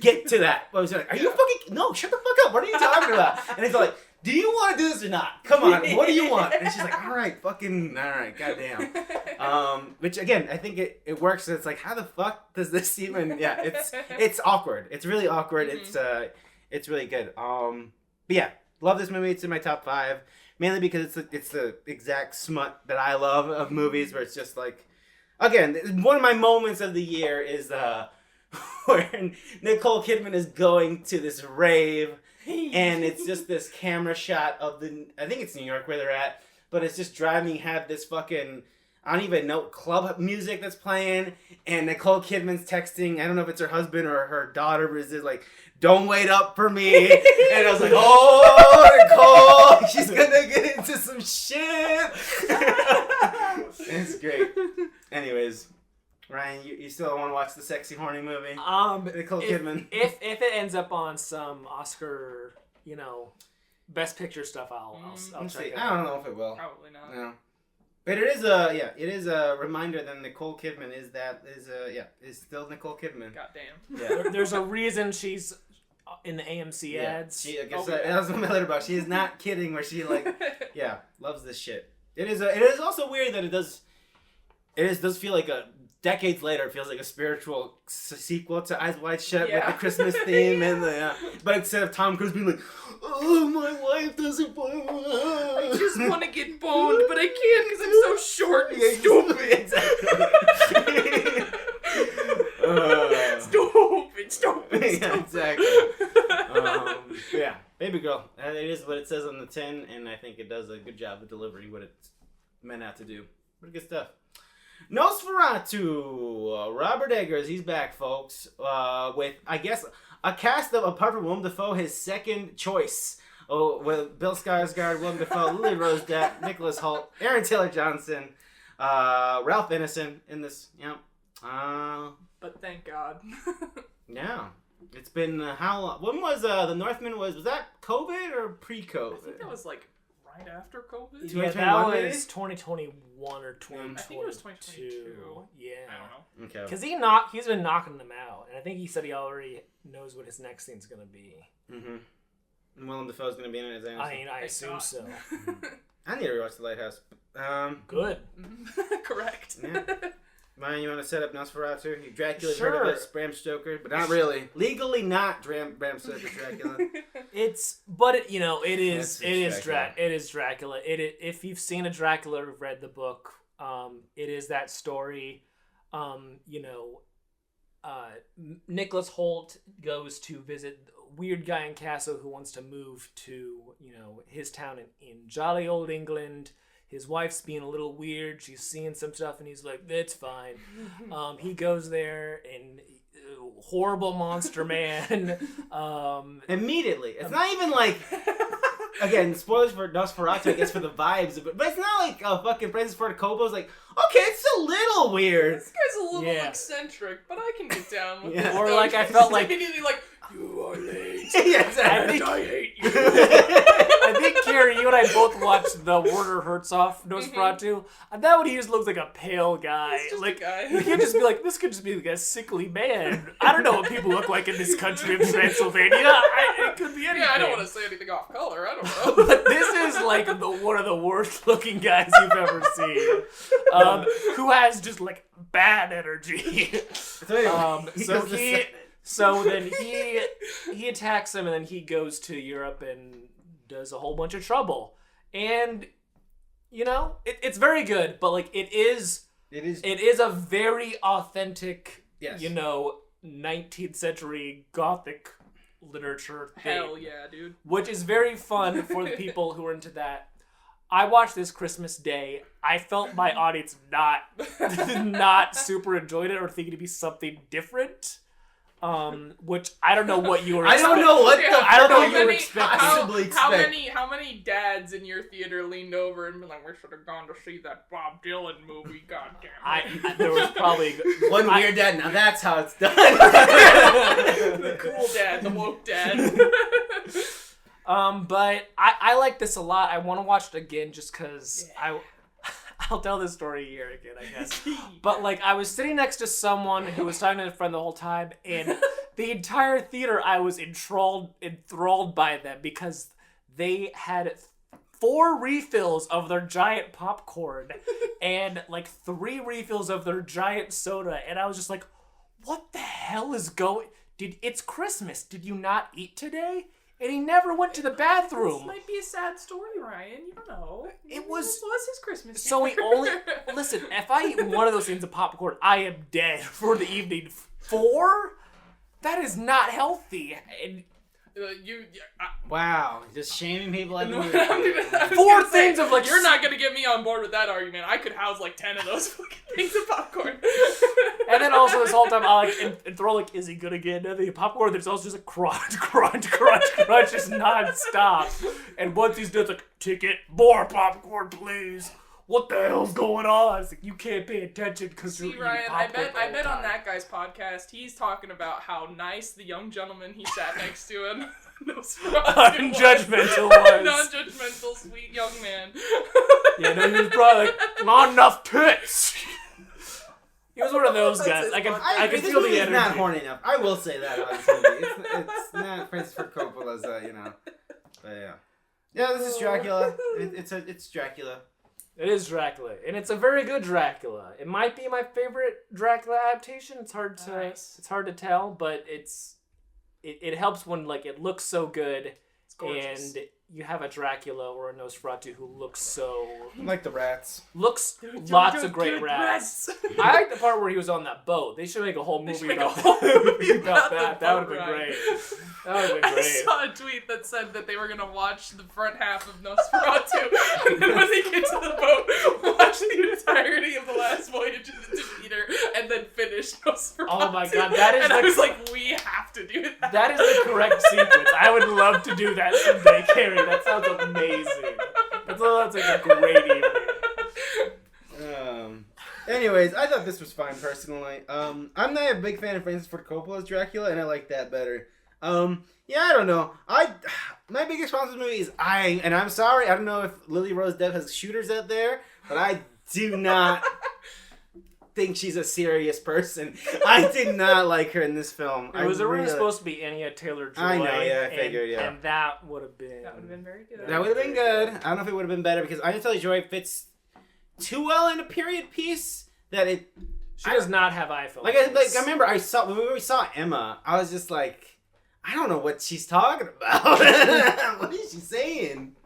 get to that. But I was like, are you fucking... No, shut the fuck up. What are you talking about? And he's like, do you want to do this or not? Come on, what do you want? And she's like, all right, goddamn. Which, again, I think it works. It's like, how the fuck does this even... Yeah, it's awkward. It's really awkward. Mm-hmm. It's really good. But yeah, love this movie. It's in my top 5. Mainly because it's the exact smut that I love of movies where it's just like... Again, one of my moments of the year is where Nicole Kidman is going to this rave, and it's just this camera shot of I think it's New York where they're at, but it's just driving, have this fucking, I don't even know, club music that's playing, and Nicole Kidman's texting, I don't know if it's her husband or her daughter, but it's just like, don't wait up for me. And I was like, oh, Nicole, she's gonna get into some shit. It's great. Anyways, Ryan, you still want to watch the sexy horny movie? Nicole Kidman. If it ends up on some Oscar, Best Picture stuff, I'll check it out. I don't know if it will. Probably not. No. But it is a reminder that Nicole Kidman is still Nicole Kidman. Goddamn. Yeah. There's a reason she's in the AMC ads. I guess that was what my letter about. She is not kidding. Where she loves this shit. It is also weird that it does feel like decades later. It feels like a spiritual sequel to Eyes Wide Shut with the Christmas theme and but instead of Tom Cruise being like, oh, my wife doesn't want. I just want to get boned, but I can't because I'm so short and stupid. Exactly. Stupid. Yeah, exactly. Yeah, Baby Girl. It is what it says on the tin, and I think it does a good job of delivering what it's meant out to do. Pretty good stuff. Nosferatu. Robert Eggers, he's back, folks. With, I guess, a cast of, apart from Willem Dafoe, his second choice. With Bill Skarsgård, Willem Dafoe, Lily Rose Depp, Nicholas Hoult, Aaron Taylor Johnson, Ralph Ineson in this. But thank God. Yeah. It's been how long? When was The Northman? Was that COVID or pre-COVID? I think that was like right after COVID. Yeah, that was 2021 or 2022. I think it was 2022. Yeah. I don't know. Okay. Because he's been knocking them out, and I think he said he already knows what his next thing's gonna be. Mm-hmm. And Willem Dafoe's gonna be in it as Anderson. I mean, I assume so. I need to rewatch The Lighthouse. Good. Correct. Yeah. Ryan, you want to set up Nosferatu? Dracula's Sure. heard of it, Bram Stoker, but not really. Legally not Bram Stoker Dracula. It is Dracula. If you've seen a Dracula or read the book, it is that story. Nicholas Hoult goes to visit a weird guy in Castle who wants to move to, his town in jolly old England. His wife's being a little weird. She's seeing some stuff, and he's like, "That's fine." He goes there, and horrible monster man. Immediately, it's not even like. Again, spoilers for Nosferatu, I guess, for the vibes, but it's not like fucking Francis Ford Coppola's like, okay, it's a little weird. This guy's a little eccentric, but I can get down with it. Or like I felt like immediately like, you are late. Yeah, exactly. I hate you. I think, Carrie, you and I both watched the Werner Herzog Nosferatu. And that one, he just looks like a pale guy. He's just like a guy. You can't just be like, this could just be like a sickly man. I don't know what people look like in this country of Transylvania. It could be anything. Yeah, I don't want to say anything off color. I don't know. But this is like one of the worst looking guys you've ever seen. Who has just like bad energy. So then he attacks him, and then he goes to Europe and does a whole bunch of trouble. And it's very good, but like it is a very authentic, 19th century Gothic literature thing. Hell yeah, dude. Which is very fun for the people who are into that. I watched this Christmas Day. I felt my audience not super enjoyed it or think it'd be something different. Which I don't know what you were expecting. I don't know what you were expecting. How many dads in your theater leaned over and been like, we should have gone to see that Bob Dylan movie, goddamn. There was probably one weird dad. Now that's how it's done. The cool dad, the woke dad. But I like this a lot. I want to watch it again just because I'll tell this story here again, I guess. But like, I was sitting next to someone who was talking to a friend the whole time, and The entire theater, I was enthralled by them because they had 4 refills of their giant popcorn and like 3 refills of their giant soda, and I was just like, what the hell is going? It's Christmas. Did you not eat today? And he never went to the bathroom. This might be a sad story, Ryan. You don't know. It was his Christmas. So he only listen. If I eat one of those things of popcorn, I am dead for the evening. 4? That is not healthy. And wow, just shaming people at the movie. 4 things of like. You're not gonna get me on board with that argument. I could house like 10 of those fucking things of popcorn. And then also this whole time I like and throw like, is he gonna get another popcorn? There's also just a crunch, just non-stop. And once he's done, it's like, ticket, more popcorn, please. What the hell's going on? It's like, you can't pay attention because you're eating popcorn. I bet on that guy's podcast, he's talking about how nice the young gentleman he sat next to him. Unjudgmental was. Non-judgmental, sweet young man. Yeah, no, he was probably like, not enough tits. He was one of those guys. I can feel the energy. It's not horny enough. I will say that on this movie. It's not Francis Ford Coppola's, But yeah. Yeah, this is Dracula. It's Dracula. It is Dracula, and it's a very good Dracula. It might be my favorite Dracula adaptation. It's hard to tell, but it helps when like it looks so good, and you have a Dracula or a Nosferatu who looks so like the rats. Looks lots of great rats. I like the part where he was on that boat. They should make a whole movie about that. That would have been great. That would have been great. I saw a tweet that said that they were gonna watch the front half of Nosferatu, and then when they get to the boat, watch the entirety of the last voyage of the Demeter, and then finish Nosferatu. Oh my god, that is! And I was like, we have to do that. That is the correct sequence. I would love to do that someday, Carrie. That sounds amazing. That sounds like a great evening. Anyways, I thought this was fine personally. I'm not a big fan of Francis Ford Coppola's Dracula, and I like that better. Yeah, I don't know. My biggest problem with this movie is and I'm sorry, I don't know if Lily Rose Depp has shooters out there, but I do not think she's a serious person. I did not like her in this film. It was originally supposed to be Anya Taylor-Joy. I know, yeah, I figured, yeah. And that would have been... That would have been very good. That would have been good. I don't know if it would have been better, because Anya Taylor-Joy fits too well in a period piece that it... She does not have iPhone. I remember when we saw Emma, I was just like, I don't know what she's talking about. What is she saying?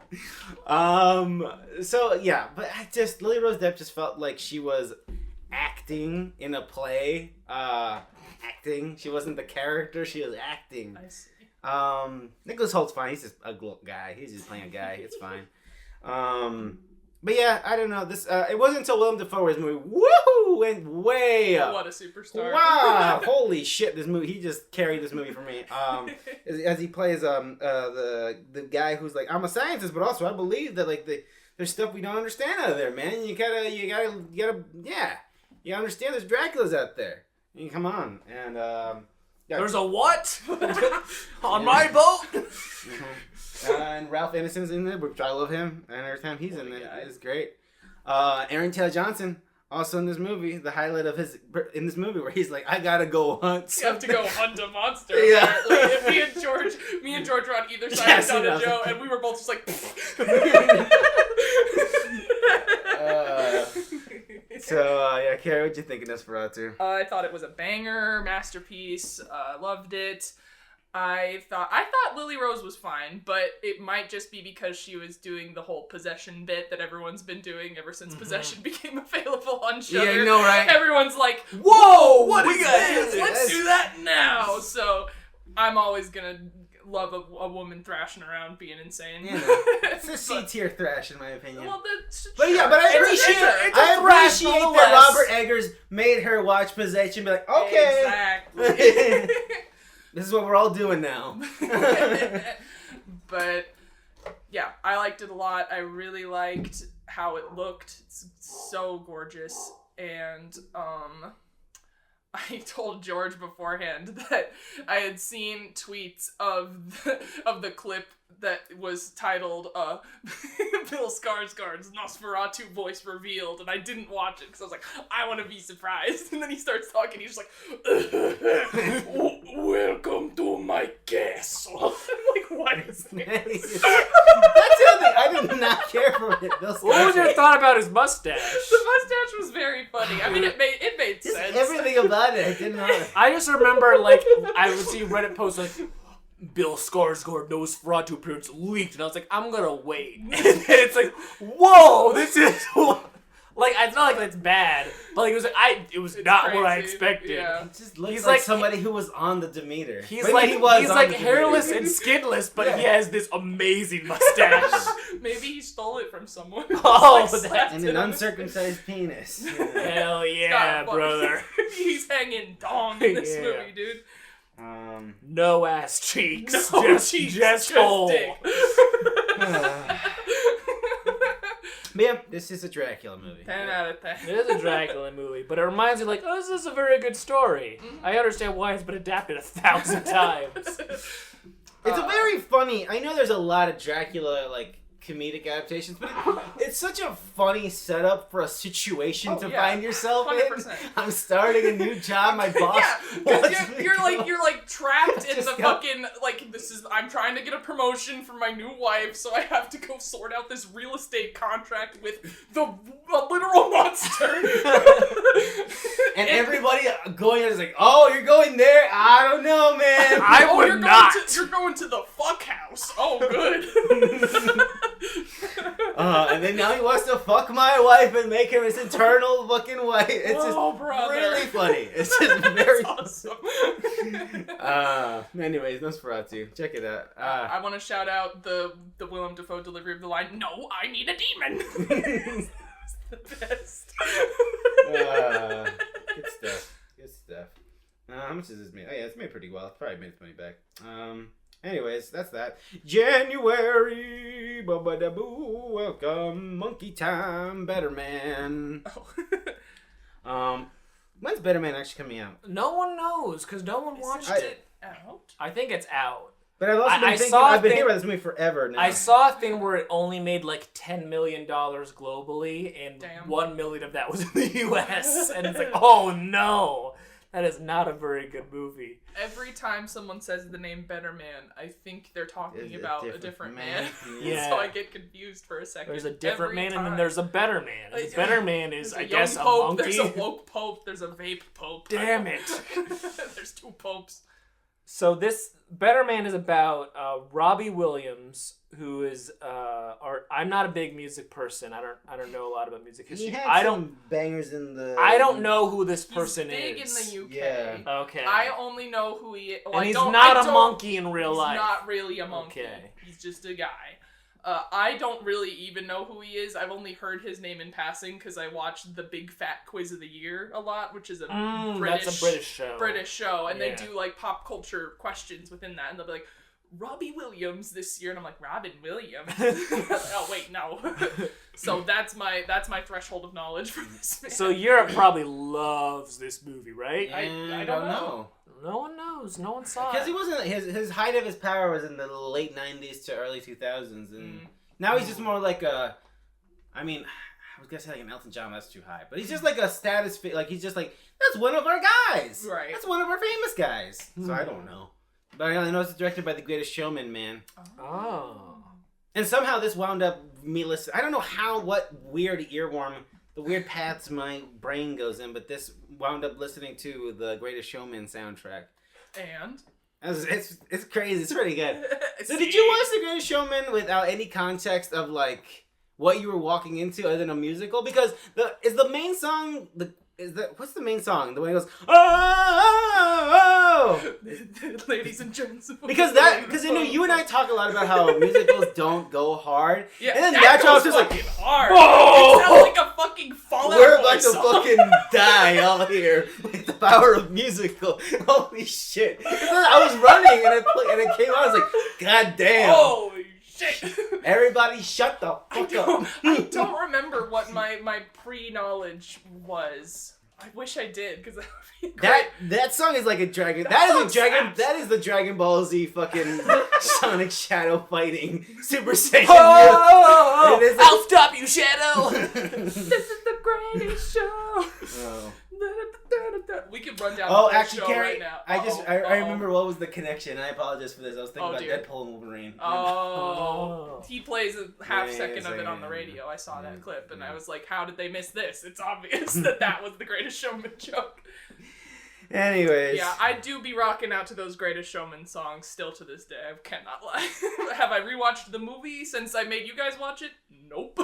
So yeah, but Lily Rose Depp just felt like she was acting in a play. She wasn't the character, she was acting. I see. Nicholas Holt's fine. He's just a guy. He's just playing a guy. It's fine. But yeah, I don't know. This it wasn't until Willem Dafoe where his movie went way up. What a superstar! Wow, holy shit! This movie, he just carried this movie for me. As he plays the guy who's like, I'm a scientist, but also I believe that like there's stuff we don't understand out there, man. You gotta understand there's Draculas out there. Come on, and there's a what on my boat? Mm-hmm. And Ralph Ineson's in there, which I love him, and every time he's in there, it's great. Aaron Taylor Johnson also in this movie, the highlight of in this movie where he's like, I gotta go hunt something. You have to go hunt a monster. Yeah. Like, me and George were on either side of Donna Joe, and we were both just like. Yeah, Carrie, what'd you think of Nosferatu? I thought it was a banger, masterpiece. Loved it. I thought Lily Rose was fine, but it might just be because she was doing the whole possession bit that everyone's been doing ever since Possession became available on Shudder. Yeah, you know, right? Everyone's like, "Whoa, what is this? Let's do that now!" So I'm always gonna love a woman thrashing around being insane. Yeah, it's a C-tier thrash in my opinion. Well, I appreciate that Robert Eggers made her watch Possession and be like, okay. Exactly. This is what we're all doing now. But yeah, I liked it a lot. I really liked how it looked. It's so gorgeous. And I told George beforehand that I had seen tweets of the clip that was titled Bill Skarsgård's Nosferatu voice revealed, and I didn't watch it because I was like, I want to be surprised. And then he starts talking, he's just like, welcome to my castle. I'm like, what is this? That's the other thing. I did not care for it. Bill What was your thought about his mustache? The mustache was very funny. I mean, it made Just sense. everything about it, I did not. I just remember, like, I would see Reddit posts like, Bill Skarsgård Nosferatu appearance leaked, and I was like, I'm gonna wait. And then it's like, whoa, this is like, it's not like that's bad, but like it was not crazy. what I expected. Yeah. He just looks He's like like- somebody who was on the Demeter. He's Maybe like he was he's on like the hairless Demeter. and skinless, but Yeah. he has this amazing mustache. Maybe he stole it from someone. Oh, Just, that's- And an uncircumcised penis. Hell yeah, brother. He's hanging dong in this Yeah. movie, dude. No ass cheeks. No just, cheeks, just just hole. dick. But yeah, this is a Dracula movie. 10 out of 10. It is a Dracula movie, but it reminds you, like, oh, this is a very good story. Mm-hmm. I understand why it's been adapted 1,000 times. It's a very funny. I know there's a lot of Dracula like comedic adaptations, but it's such a funny setup for a situation to yeah. find yourself 100%. in. I'm starting a new job. My boss. Yeah, wants because me to you're go. like trapped in Just the go. fucking like I'm trying to get a promotion for my new wife, so I have to go sort out this real estate contract with a literal monster. And everybody going is like, "Oh, you're going there? I don't know, man." I would you're not. You're going to the fuck house. Oh, good. And then now he wants to fuck my wife and make her his eternal fucking wife. It's just brother. really funny. It's just very That's awesome. Anyways, Nosferatu. Check it out. I want to shout out the Willem Dafoe delivery of the line, "No, I need a demon." It's the best. Good stuff. Good stuff. How much does this make? Oh yeah, it's made pretty well. Probably made its money back. Anyways, that's that. January, ba-ba-da-boo, welcome, Monkey Time, Better Man. When's Better Man actually coming out? No one knows, because no one watched it. Out? I think it's out. But I've also been I thinking, saw a I've been thing- hearing about this movie forever now. I saw a thing where it only made like $10 million globally, and Damn. 1 million of that was in the US. And it's like, oh no, that is not a very good movie. Every time someone says the name Better Man, I think they're talking Is it about a different man. Yeah. So I get confused for a second. There's a different Every man, and time. then there's a better man. And the Like, better man is, There's I young guess, a pope, monkey. There's a woke pope. There's a vape pope. Damn it. There's 2 popes. So this Better Man is about Robbie Williams, who is I'm not a big music person. I don't know a lot about music He history. had I some don't bangers in the... I don't know who this person He's big is. in the UK. Yeah. Okay. I only know who he is. Well, And I he's don't- not I a don't- monkey in real He's life. not really a monkey. Okay. He's just a guy. I don't really even know who he is. I've only heard his name in passing because I watched the Big Fat Quiz of the Year a lot, which is a That's a British show. and Yeah. they do like pop culture questions within that, and they'll be like, Robbie Williams this year, and I'm like, Robin Williams. Oh wait, no. So that's my threshold of knowledge for this man. So Europe probably loves this movie, right? I don't know. No one knows. No one saw Because it. he wasn't... His height of his power was in the late 90s to early 2000s, and now he's just more like a... I mean... I was gonna say like an Elton John, that's too high. But he's just like a status... Like, he's just like, that's one of our guys! Right. That's one of our famous guys! So I don't know. But I know it's directed by The Greatest Showman, man. Oh. And somehow this wound up me listening. I don't know what weird earworm, the weird paths my brain goes in, but this wound up listening to the Greatest Showman soundtrack. And It's crazy. It's pretty good. So See? did you watch The Greatest Showman without any context of like what you were walking into other than a musical? Because the main song what's the main song? The one he goes, oh! Ladies and gents. Because you know, you and I talk a lot about how musicals don't go hard. Yeah, And then that that's how I was goes just like, fucking hard. whoa! It sounds like a fucking Fallout we're Boy about to song. fucking die all here with the power of musical. Holy shit. And then I was running and it came out, I was like, god damn. Holy shit. Everybody shut the fuck up. I don't remember what my pre-knowledge was. I wish I did, because that would be great. That song is like a dragon. That That is the Dragon Ball Z fucking Sonic Shadow fighting Super Saiyan. I'll stop you, Shadow. This is the greatest show. Oh. We could run down Oh, the actually, show Carrie, right now. I remember what was the connection. I apologize for this. I was thinking about dear. Deadpool and Wolverine. Oh, he plays a half Yeah, second of it on the radio. I saw that clip, and I was like, how did they miss this? It's obvious that was the Greatest Showman joke. Anyways. Yeah, I do be rocking out to those Greatest Showman songs still to this day. I cannot lie. Have I rewatched the movie since I made you guys watch it? Nope.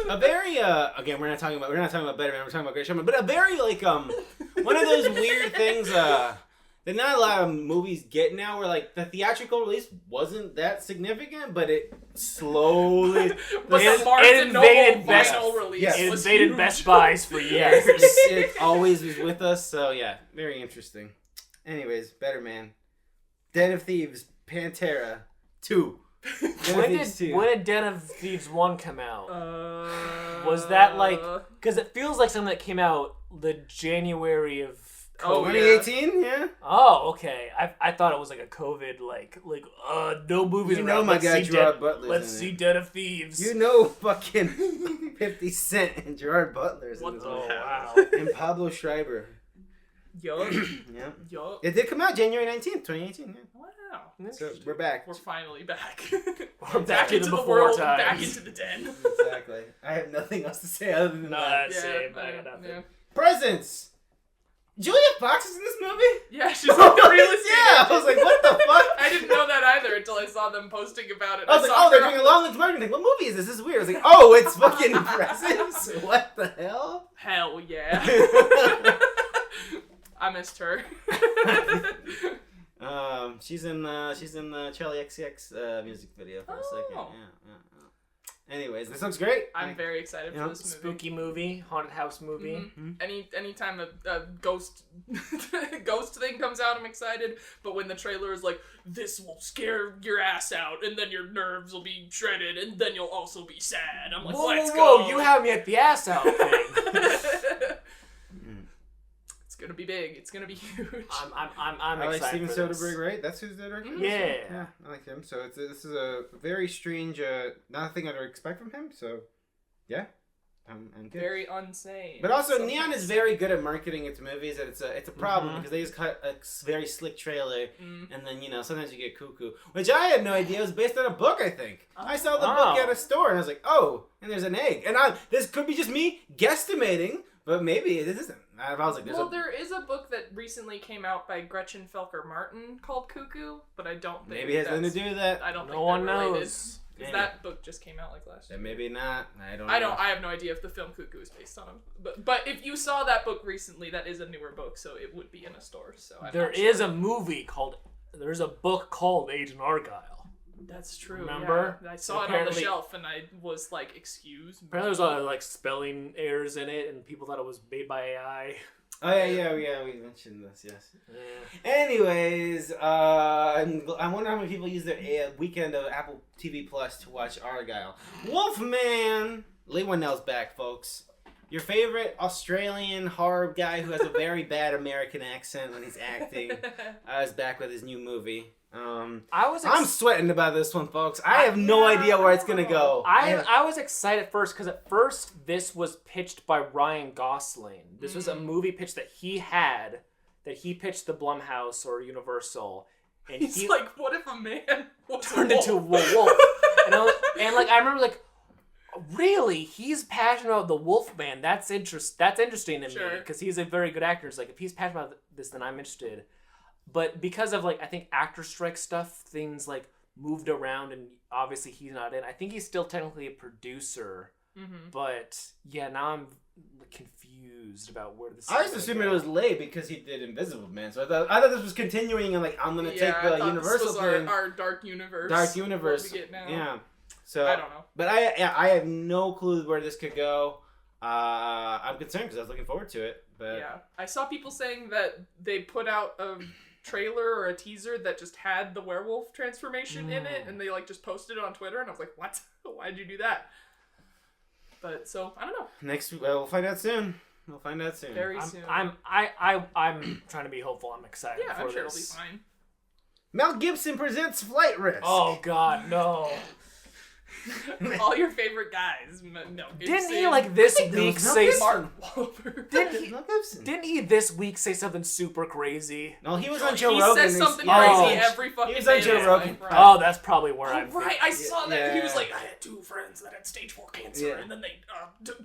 A very again, we're not talking about Better Man, we're talking about Great Showman, but a very like one of those weird things that not a lot of movies get now, where like the theatrical release wasn't that significant, but it slowly but the Barnes and Noble vinyl release It was invaded huge. Best Buys for years. it always was with us, so yeah, very interesting. Anyways, Better Man, Den of Thieves, Pantera 2. When did Den of Thieves 1 come out? Was that like... Because it feels like something that came out the January of... Oh, 2018, yeah. Oh, okay. I thought it was like a COVID, no movies You around. know my Let's guy see Gerard Butler's Let's in see it. Den of Thieves. You know fucking 50 Cent and Gerard Butler's in this Oh, one. wow. And Pablo Schreiber. Yup. Yeah. Yup. It did come out January 19th, 2018. Yeah. Wow. So we're back. We're finally back. We're back into the the before world, times. back into the den. Exactly. I have nothing else to say other than No, that. that's it. I got nothing. Yeah. Presents. Julia Fox is in this movie? Yeah, she's like the real estate Yeah, I was like, what the fuck? I didn't know that either until I saw them posting about it. I was like, saw oh, they're her doing a long length marketing. Like, what movie is this? This is weird. I was like, oh, it's fucking Presents? What the hell? Hell yeah. I missed her. She's in the Charlie XCX music video for a second. Yeah. Anyways, this looks great. I'm very excited for this movie. Spooky movie, haunted house movie. Mm-hmm. Anytime a ghost thing comes out, I'm excited. But when the trailer is like, this will scare your ass out, and then your nerves will be shredded, and then you'll also be sad. I'm like, let's go. You have me at the ass out thing. It's gonna be big. It's gonna be huge. I'm I like excited Steven for this. Soderbergh, right? That's who's the director? Yeah. I like him. So this is a very strange, nothing I'd expect from him. So, yeah, I'm good. Very unsane. But also, Sometimes. Neon is very good at marketing its movies, and it's a problem because they just cut a very slick trailer, and then sometimes you get cuckoo, which I had no idea was based on a book. I think I saw the book at a store, and I was like, oh, and there's an egg, and this could be just me guesstimating, but maybe it isn't. I was like, there is a book that recently came out by Gretchen Felker Martin called Cuckoo, but I don't think maybe it has nothing to do with that. I don't think No one they're related. knows. Because that book just came out like last year. Then maybe not. I don't know. I have no idea if the film Cuckoo is based on him. But if you saw that book recently, that is a newer book, so it would be in a store. So There is a book called Agent Argyle. That's true. Remember? Yeah. I saw it on the shelf, and I was like, "Excuse me." Apparently, there was a lot of like spelling errors in it, and people thought it was made by AI. Oh yeah, we mentioned this, yes. Yeah. Anyways, I wonder how many people use their weekend of Apple TV Plus to watch Argyle. Wolfman! Lee Whannell's back, folks. Your favorite Australian horror guy who has a very bad American accent when he's acting is back with his new movie. I'm sweating about this one, folks. I have no idea where it's gonna go. I was excited at first because at first this was pitched by Ryan Gosling. This was a movie pitch that he pitched to Blumhouse or Universal, and he's like, "What if a man was turned into a wolf?" and I remember like, really, he's passionate about the Wolfman. That's interesting to me because he's a very good actor. It's like if he's passionate about this, then I'm interested. But because of I think actor strike stuff, things moved around, and obviously he's not in. I think he's still technically a producer, but yeah, now I'm confused about where this. I just assumed it was late because he did Invisible Man, so I thought this was continuing and I'm gonna take the Universal thing. Our dark universe. Dark universe. What we get now. Yeah. So I don't know. But I have no clue where this could go. I'm concerned because I was looking forward to it. But yeah, I saw people saying that they put out a trailer or a teaser that just had the werewolf transformation in it, and they just posted it on Twitter, and I was like, what? Why'd you do that? But so I don't know. Next we'll find out soon. We'll find out soon. Very soon. I'm trying to be hopeful. I'm excited yeah, for I'm sure it'll this. be fine. Mel Gibson presents Flight Risk. Oh God, no! All your favorite guys. No, Didn't he like this week say? Mark Wahlberg. Mel Gibson. Didn't he this week say something super crazy? No, he was on Joe He Rogan. says something Oh. crazy every fucking He was on day. Joe of his Rogan. life, right? Oh, that's probably where I'm. Right, I saw that. Yeah. He was like, I had 2 friends that had stage 4 cancer, Yeah. and then they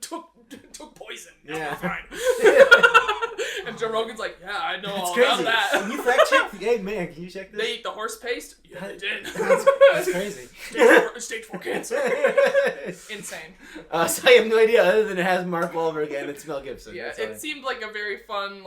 took poison. Now Yeah. we're fine. And Joe Rogan's like, yeah, I know It's all crazy. about that. Can you fact check? Hey man, can you check this? They eat the horse paste? Yeah, they did. That's crazy. Stage 4 cancer. Insane. So I have no idea other than it has Mark Wahlberg and it's Mel Gibson. Yeah, That's all I- it seemed like a very fun,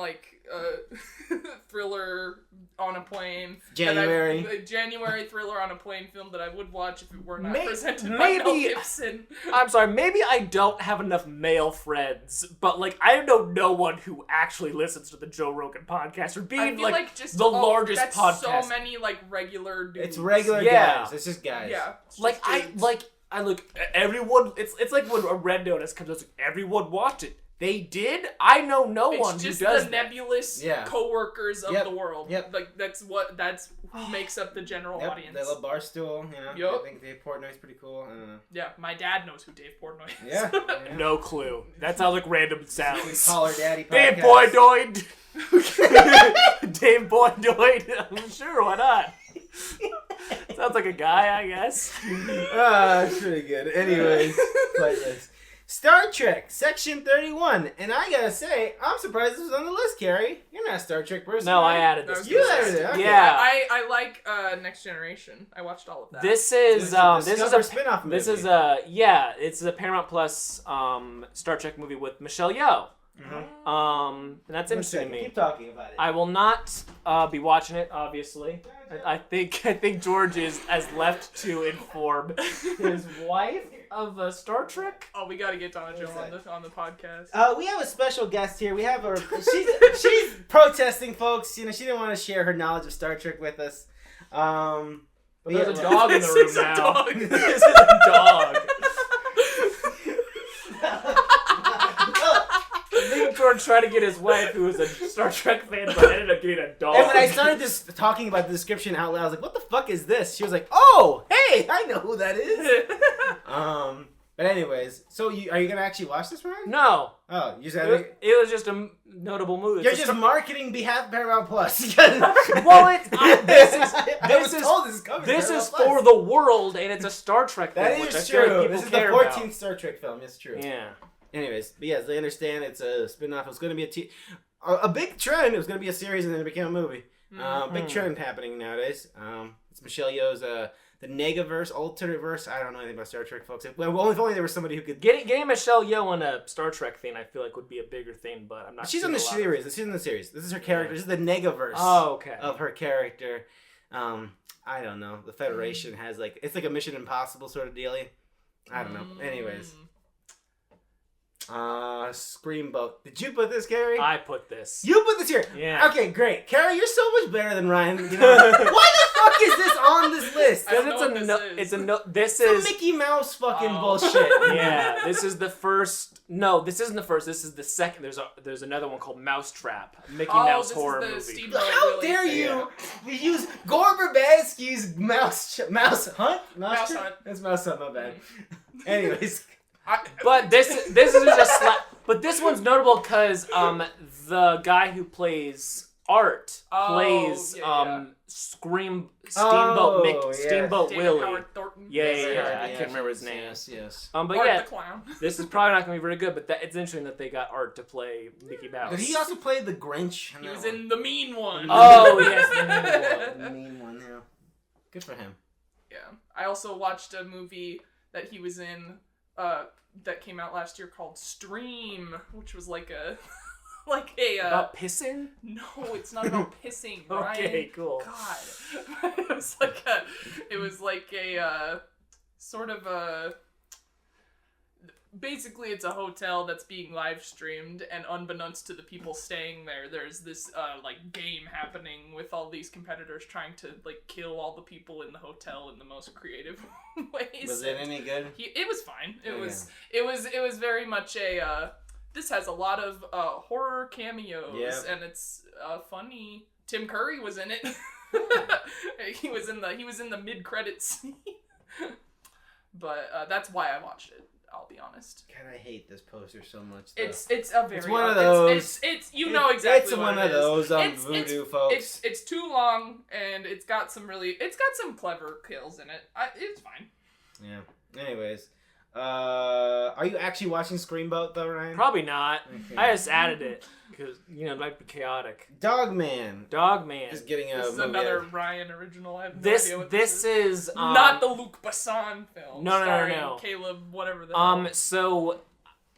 thriller on a plane. January. January thriller on a plane film that I would watch if it were not May- presented by maybe- Mel Gibson. I'm sorry, maybe I don't have enough male friends, but like I know no one who actually listens to the Joe Rogan podcast for I being feel like just the largest that's podcast. so many like regular dudes. It's regular Yeah. guys. It's just guys. Yeah. it's Like just dudes. I look everyone. It's like when a Red Notice comes out, it's like, everyone watched it. They did. I know no It's one just who does the that. nebulous Yeah. co-workers of Yep. the world. Yep. Like that's who makes up the general Yep, audience. they love Barstool, you know. Yup. I think Dave Portnoy's pretty cool. I don't know. Yeah, my dad knows who Dave Portnoy is. Yeah. yeah. No clue. That sounds like random sounds. Call her daddy Dave podcast. Boydoid. Dave Boydoid. I'm sure. Why not? Sounds like a guy, I guess. That's pretty good. Anyways, playlist. Star Trek, Section 31. And I gotta say, I'm surprised this was on the list, Carrie. You're not a Star Trek person. No, I right? added this. That was You good. added it. Okay. Yeah. I like Next Generation. I watched all of that. This is a spin-off movie. this is a it's a Paramount Plus Star Trek movie with Michelle Yeoh. Mhm. And that's One interesting to second, me. keep talking about it. I will not be watching it, obviously. I think George is as left to inform his wife of Star Trek. Oh, we gotta get Donna Joe on the podcast. We have a special guest here. We have her. She's protesting, folks. You know, she didn't want to share her knowledge of Star Trek with us. But Yeah, there's a dog in the room is a now. dog. This is a dog. I think George tried to get his wife, who was a Star Trek fan, but ended up getting a dog. And when I started just talking about the description out loud, I was like, "What the fuck is this?" She was like, "Oh, hey, I know who that is." But anyways, so are you gonna actually watch this, Ryan? No. Oh, you It was, said it was just a notable movie. you're It's a just Star- marketing behalf of Paramount Plus. Well, this is Paramount for the world, and it's a Star Trek That thing, which I is feel true. like people This is the care 14th about. Star Trek film. It's true. Yeah. Anyways, but yes, they understand it's a spin-off. It's going to be a big trend. It was going to be a series and then it became a movie. Big trend happening nowadays. It's Michelle Yeoh's the Negaverse, alternate verse. I don't know anything about Star Trek, folks. Well, if only there was somebody who could. Getting Michelle Yeoh on a Star Trek thing, I feel like would be a bigger thing, but I'm not. She's in the seeing a lot of- series. She's in the series. This is her character. This is the Negaverse Oh, okay. of her character. I don't know. The Federation has it's like a Mission Impossible sort of dealie. I don't know. Anyways. Screamboat. Did you put this, Carrie? I put this. You put this here. Yeah. Okay, great. Carrie, you're so much better than Ryan. You know? Why the fuck is this on this list? I don't Because know it's what a this is. This Some is Mickey Mouse fucking Oh. bullshit. yeah. This is the first. No, this isn't the first. This is the second. There's another one called Mousetrap, a Mickey Mouse this horror is the movie. Steamboat How Willie dare thing. you use Gore Verbinski's Mouse Hunt? Mouse Hunt. That's Mouse Hunt, my bad. Anyways. But this is just but this one's notable because the guy who plays Art plays Steamboat Steamboat David Willie. Howard Thornton. Yeah, Yes, I can't remember his name. Yes. But Art yeah, the Clown. this is probably not gonna be very good. But it's interesting that they got Art to play Mickey Mouse. Did he also play the Grinch? He was in The Mean One. Oh yes, the mean one, yeah. Good for him. Yeah. I also watched a movie that he was in that came out last year called Stream, which was like a about pissing. no, it's not about pissing, Brian. Okay, cool. God. It was like a sort of a basically it's a hotel that's being live streamed, and unbeknownst to the people staying there, there's this game happening with all these competitors trying to kill all the people in the hotel in the most creative ways. Was it any good? It was fine. It Oh, was very much a this has a lot of horror cameos, Yep. and it's funny. Tim Curry was in it. he was in the mid-credits scene. But that's why I watched it. I'll be honest. God, I hate this poster so much. Though. It's a very. It's one of those. It's you know exactly. It's what one it of is. those voodoo folks. It's too long, and it's got some clever kills in it. It's fine. Yeah. Anyways, are you actually watching Screamboat though, Ryan? Probably not. Okay. I just added it because it might be chaotic. Dogman Dogman is getting a This is movie another out. Ryan original. I have no This idea what this is not the Luc Besson film. No. starring Caleb, whatever the hell. So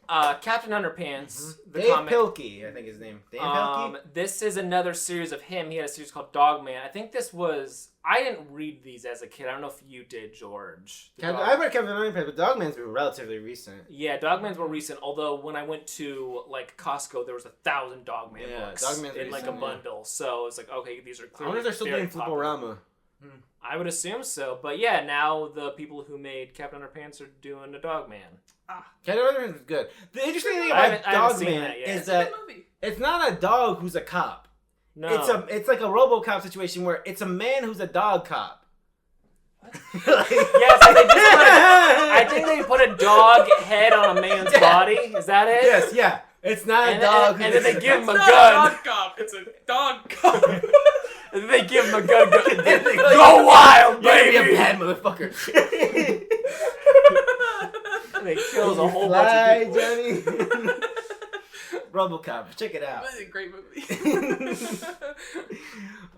Captain Underpants, the Dave comic. Pilkey, I think his name. Dave Pilkey. This is another series of him. He had a series called Dogman. I think this was. I didn't read these as a kid. I don't know if you did, George. I read Captain Underpants, but Dogman's been relatively recent. Yeah, Dogman's more recent. Although when I went to Costco, there was 1,000 Dogman books Dogman's in a recent, bundle. So it's like, okay, these are I clearly wonder if they're still very doing popular. Fliporama. I would assume so. But yeah, now the people who made Captain Underpants are doing a Dogman. Captain Underpants is good. The interesting thing I about haven't seen Dogman that yet. is It's a that good movie. it's not a dog who's a cop. No. It's like a RoboCop situation where it's a man who's a dog cop. Yes, I think they put a dog head on a man's body. Is that it? Yes, yeah. It's not And a dog. then they give him a It's gun. not a dog cop. It's a dog cop. And then they give him a gun. Go wild, You're gonna be baby! a bad motherfucker. And they kills a whole Fly, bunch of people. Johnny. RoboCop, check it out. It's a great movie.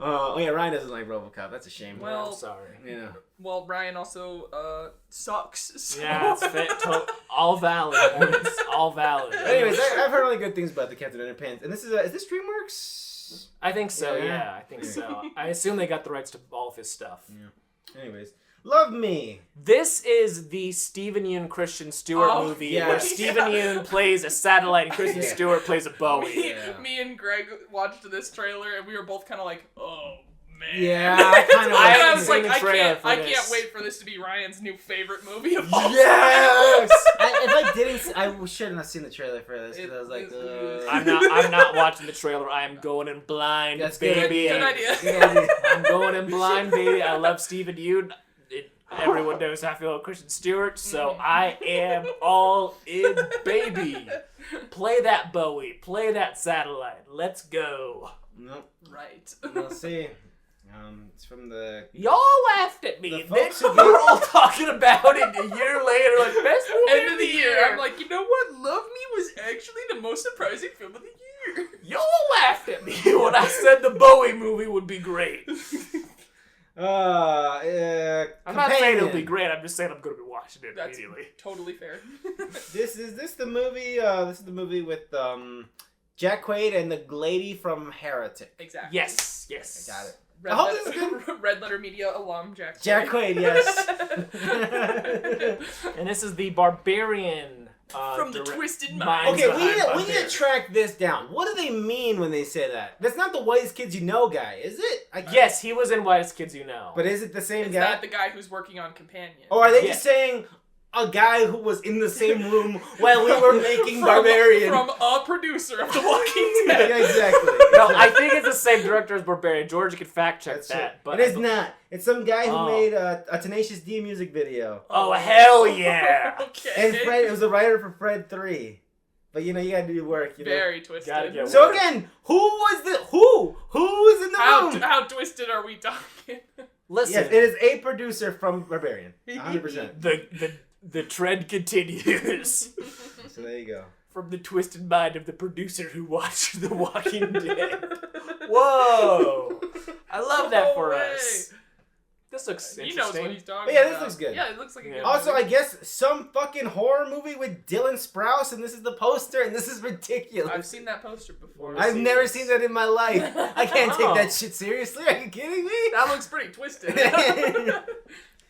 Oh yeah, Ryan doesn't like RoboCop. That's a shame. Well, I'm sorry. yeah. Well, Ryan also sucks. So. Yeah, it's all valid. It's all valid. Anyways, I've heard only good things about the Captain Underpants, and this is this DreamWorks? I think so. Yeah. Yeah, I think so. I assume they got the rights to all of his stuff. Yeah. Anyways, Love Me. This is the Stephen Yeun Christian Stewart movie yeah. where Stephen Yeun plays a satellite and Kristen Stewart plays a Bowie. Me and Greg watched this trailer and we were both kind of like, oh man. Yeah, I kind of. I And I haven't was seen like, the trailer I for can't this. wait for this to be Ryan's new favorite movie of all time. Yes. If I didn't, I shouldn't have seen the trailer for this because I was like, I'm not watching the trailer. I am going in blind, That's good. baby. Good idea. Good idea. I'm going in blind, baby. I love Stephen Yeun. Everyone knows how I feel about Kristen Stewart, so I am all in, baby. Play that Bowie. Play that satellite. Let's go. Nope. Right. We'll see. It's from the. Y'all laughed at me. The Then folks who we're all talking about it a year later, like best movie End of the year. I'm like, you know what? Love Me was actually the most surprising film of the year. y'all laughed at me when I said the Bowie movie would be great. I'm not saying it'll be great. I'm just saying I'm going to be watching it That's immediately. totally fair. This is the movie. This is the movie with Jack Quaid and the lady from Heretic. Exactly. Yes. I got it. Red, I hope Letter, this is good. Red Letter Media alum Jack Quaid. Jack Quaid, yes. And this is the Barbarian. From the Twisted Mind. Minds Okay, behind we need to track this down. What do they mean when they say that? That's not the Whitest Kids You Know guy, is it? Yes, he was in Whitest Kids You Know. But is it the same Is guy? that the guy who's working on Companion? Or are they Yeah. just saying a guy who was in the same room while we were making Barbarian? From a producer of The Walking Dead. Yeah, exactly. No, I think it's the same director as Barbarian. George, you can fact check That's that. it. But But it's not. It's some guy who Oh. made a Tenacious D music video. Oh, hell yeah. Okay. And Fred, it was a writer for Fred 3. But you know, you gotta do work. You know? Very twisted. Gotta get So again, who was in the room? How twisted are we talking? Listen, Yes, it is a producer from Barbarian. 100%. the trend continues. So there you go. From the twisted mind of the producer who watched The Walking Dead. Whoa! I love that for way. us. This looks He knows interesting. what he's talking But yeah, this about. looks good. Yeah, it looks like a good Also, movie. I guess some fucking horror movie with Dylan Sprouse, and this is the poster, and this is ridiculous. I've seen that poster before. I've never seen that in my life. I can't take Oh. that shit seriously. Are you kidding me? That looks pretty twisted.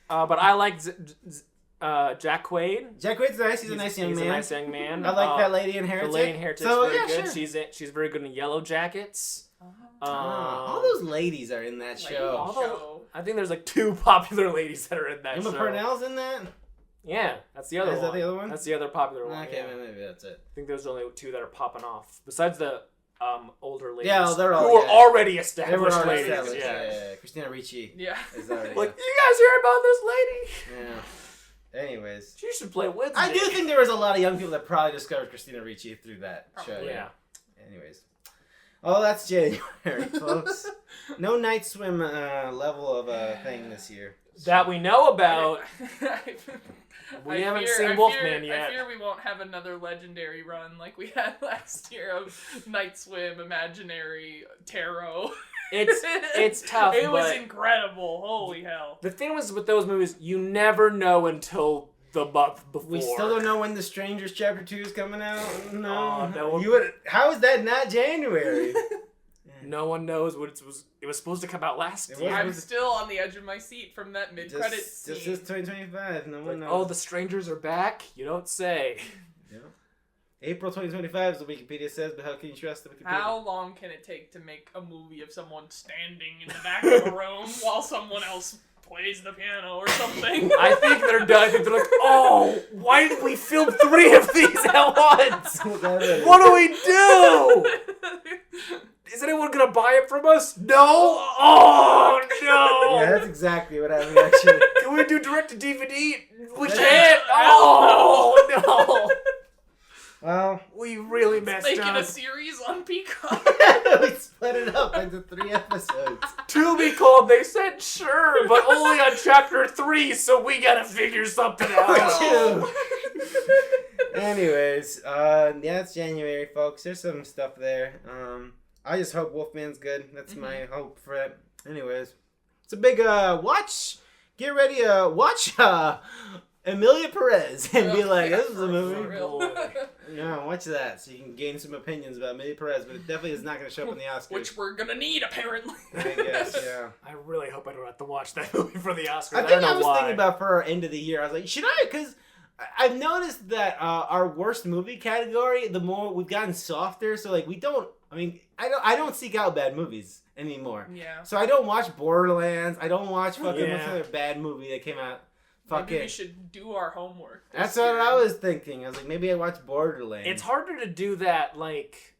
But I like Jack Quaid. Jack Quaid's nice. He's a nice young He's man. a nice young man. I like that lady in Heretic. The lady in Heretic's So, very yeah, good. sure. She's very good in Yellow Jackets. All those ladies are in that show. all the- I think there's like 2 popular ladies that are in that Emma show. Purnell's in that? Yeah, that's the other Is one. that the other one? That's the other popular one. Okay, yeah. maybe that's it. I think those are the only two that are popping off. Besides the older ladies. Yeah, they're all who were already established. They were already ladies. established. Yeah. Yeah. Christina Ricci. Yeah. Is already, Like, you guys hear about this lady? Yeah. Anyways. She should play Wednesday. I do think there was a lot of young people that probably discovered Christina Ricci through that show. Yeah. Anyways. Oh, that's January, folks. No night swim level of thing this year. That we know about. We haven't seen Wolfman yet. I fear we won't have another legendary run like we had last year of Night Swim, Imaginary, Tarot. It's tough. It was incredible. Holy hell. The thing was with those movies, you never know until the month before. We still don't know when The Strangers Chapter 2 is coming out. No. No. How is that not January? No one knows what it was. It was supposed to come out last year. I'm still on the edge of my seat from that mid-credits scene. Just 2025. No one knows. Oh, the strangers are back? You don't say. Yeah. April 2025 is what Wikipedia says, but how can you trust the Wikipedia? How long can it take to make a movie of someone standing in the back of a room while someone else plays the piano or something? I think they're done. I think they're like, oh, why did we film 3 of these at once? What do we do? Is anyone gonna buy it from us? No. Oh no. Yeah, that's exactly what happened. Actually, can we do direct to DVD? We can't. Oh no. Well, we really messed up. Making a series on Peacock. We split it up into 3 episodes. To be called, they said sure, but only on chapter 3, so we gotta figure something out. Anyways, yeah, it's January, folks. There's some stuff there. I just hope Wolfman's good. That's my hope for it. Anyways, it's a big watch. Get ready to watch Emilia Perez and be like, this is a movie. Yeah, watch that so you can gain some opinions about Emilia Perez, but it definitely is not going to show up in the Oscars. Which we're going to need, apparently. I guess, yeah. I really hope I don't have to watch that movie for the Oscars. I think I was thinking about for our end of the year. I was like, should I? Because I've noticed that our worst movie category, the more we've gotten softer. So like we don't. I mean, I don't seek out bad movies anymore. Yeah. So I don't watch Borderlands. I don't watch fucking what's another bad movie that came out. Maybe we should do our homework. That's what I was thinking. I was like, maybe I watch Borderlands. It's harder to do that, like,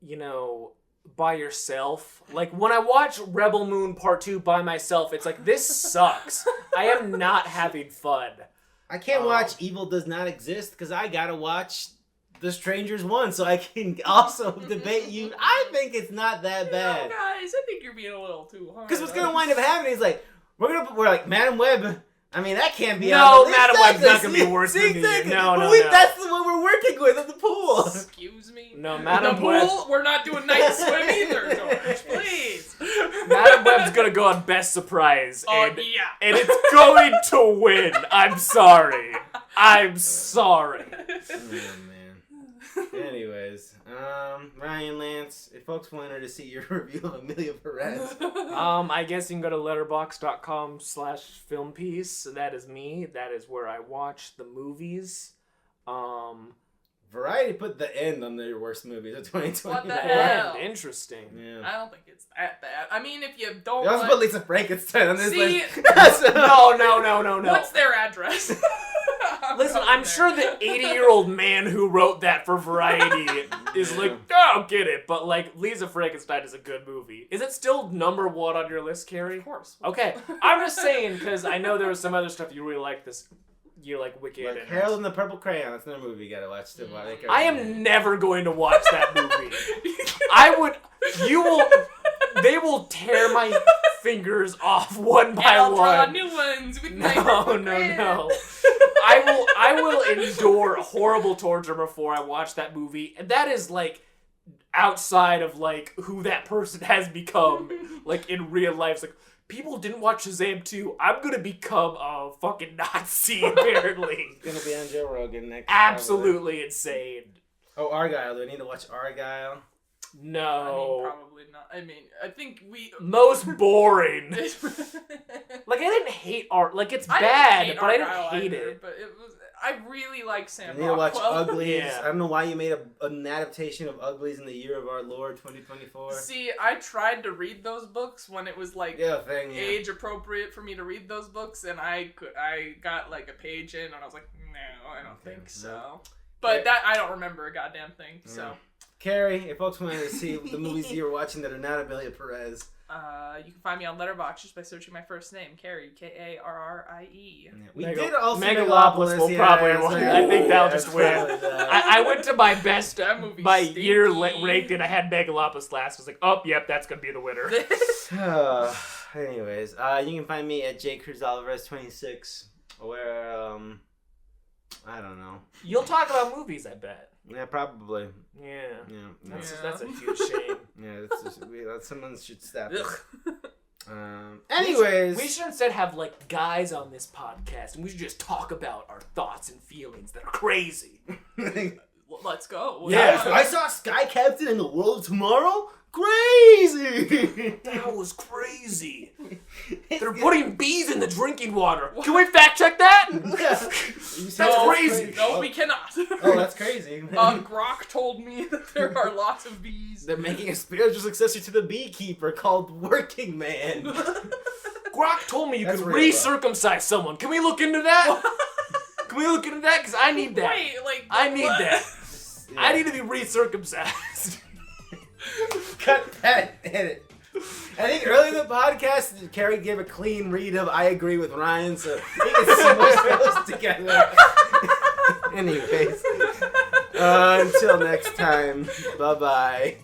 you know, by yourself. Like, when I watch Rebel Moon Part 2 by myself, it's like, this sucks. I am not having fun. I can't watch Evil Does Not Exist because I gotta watch The Strangers 1 so I can also debate you. I think it's not that bad. No, guys, I think you're being a little too hard. Because what's gonna wind up happening is like, we're like, Madam Web. I mean, that can't be No, Madam Web's not going to be worse than you. No. That's what we're working with at the pool. Excuse me? No, Madam Web. We're not doing Night Swim either, George. Please. Madam Web's going to go on Best Surprise. And it's going to win. I'm sorry. Oh, man. Anyways, Ryan Lance, if folks wanted to see your review of Emilia Perez. I guess you can go to letterboxd.com/filmpiece. That is me. That is where I watch the movies. Variety put The End on their worst movies of 2020. What the hell? Interesting. Yeah. I don't think it's that bad. I mean, if you don't They also put Lisa Frankenstein on this list. No. What's their address? Listen, I'm sure the 80-year-old man who wrote that for Variety is like, oh, get it. But, like, Lisa Frankenstein is a good movie. Is it still number 1 on your list, Carrie? Of course. Okay. I'm just saying, because I know there was some other stuff you really liked this. You like Wicked. Like Harold and the Purple Crayon. That's another movie you gotta watch too. I am never going to watch that movie. They will tear my fingers off one by I'll one. draw new ones with my No. I will endure horrible torture before I watch that movie. And that is like outside of like who that person has become like in real life. It's like people didn't watch Shazam 2. I'm gonna become a fucking Nazi apparently. Gonna be on Joe Rogan next. Absolutely insane. Oh, Argyle. Do I need to watch Argyle? No. I mean, probably not. I mean, I think we... Most boring. Like, I didn't hate art. Like, it's bad, but I didn't hate it. But it was... I really like Sam You need to watch Rockwell. Uglies. Yeah. I don't know why you made an adaptation of Uglies in the year of our Lord 2024. See, I tried to read those books when it was like age appropriate for me to read those books, and I got like a page in, and I was like, no, I don't think so. But that I don't remember a goddamn thing. So, Carrie, if folks want to see the movies you're watching that are not Amelia Perez, you can find me on Letterboxd just by searching my first name, Carrie, Karrie. Yeah. We did also Megalopolis will probably win. I think that'll just win. That. I went to my best, That movie my stinky. year ranked, and I had Megalopolis last. I was like, oh, yep, that's gonna be the winner. Anyways, you can find me at jcruzalvarez26, where I don't know. You'll talk about movies, I bet. Yeah, probably. Yeah. Yeah. That's a huge shame. Yeah, someone should stop it. Anyways, we should instead have like guys on this podcast, and we should just talk about our thoughts and feelings that are crazy. Well, let's go. Yeah. I saw Sky Captain in the World of Tomorrow. Crazy! That was crazy. They're putting bees in the drinking water. Can we fact check that? That's crazy. No, we cannot. Oh, that's crazy. Grok told me that there are lots of bees. They're making a spiritual successor to the Beekeeper called Working Man. Grok told me you That's could real, re-circumcise someone. Can we look into that? Can we look into that? Because I need that. Wait, like I need what? that. Yeah. I need to be re-circumcised. Cut that and edit. I think earlier in the podcast, Carrie gave a clean read of I agree with Ryan, so we can smush those together. Anyways, until next time, bye-bye.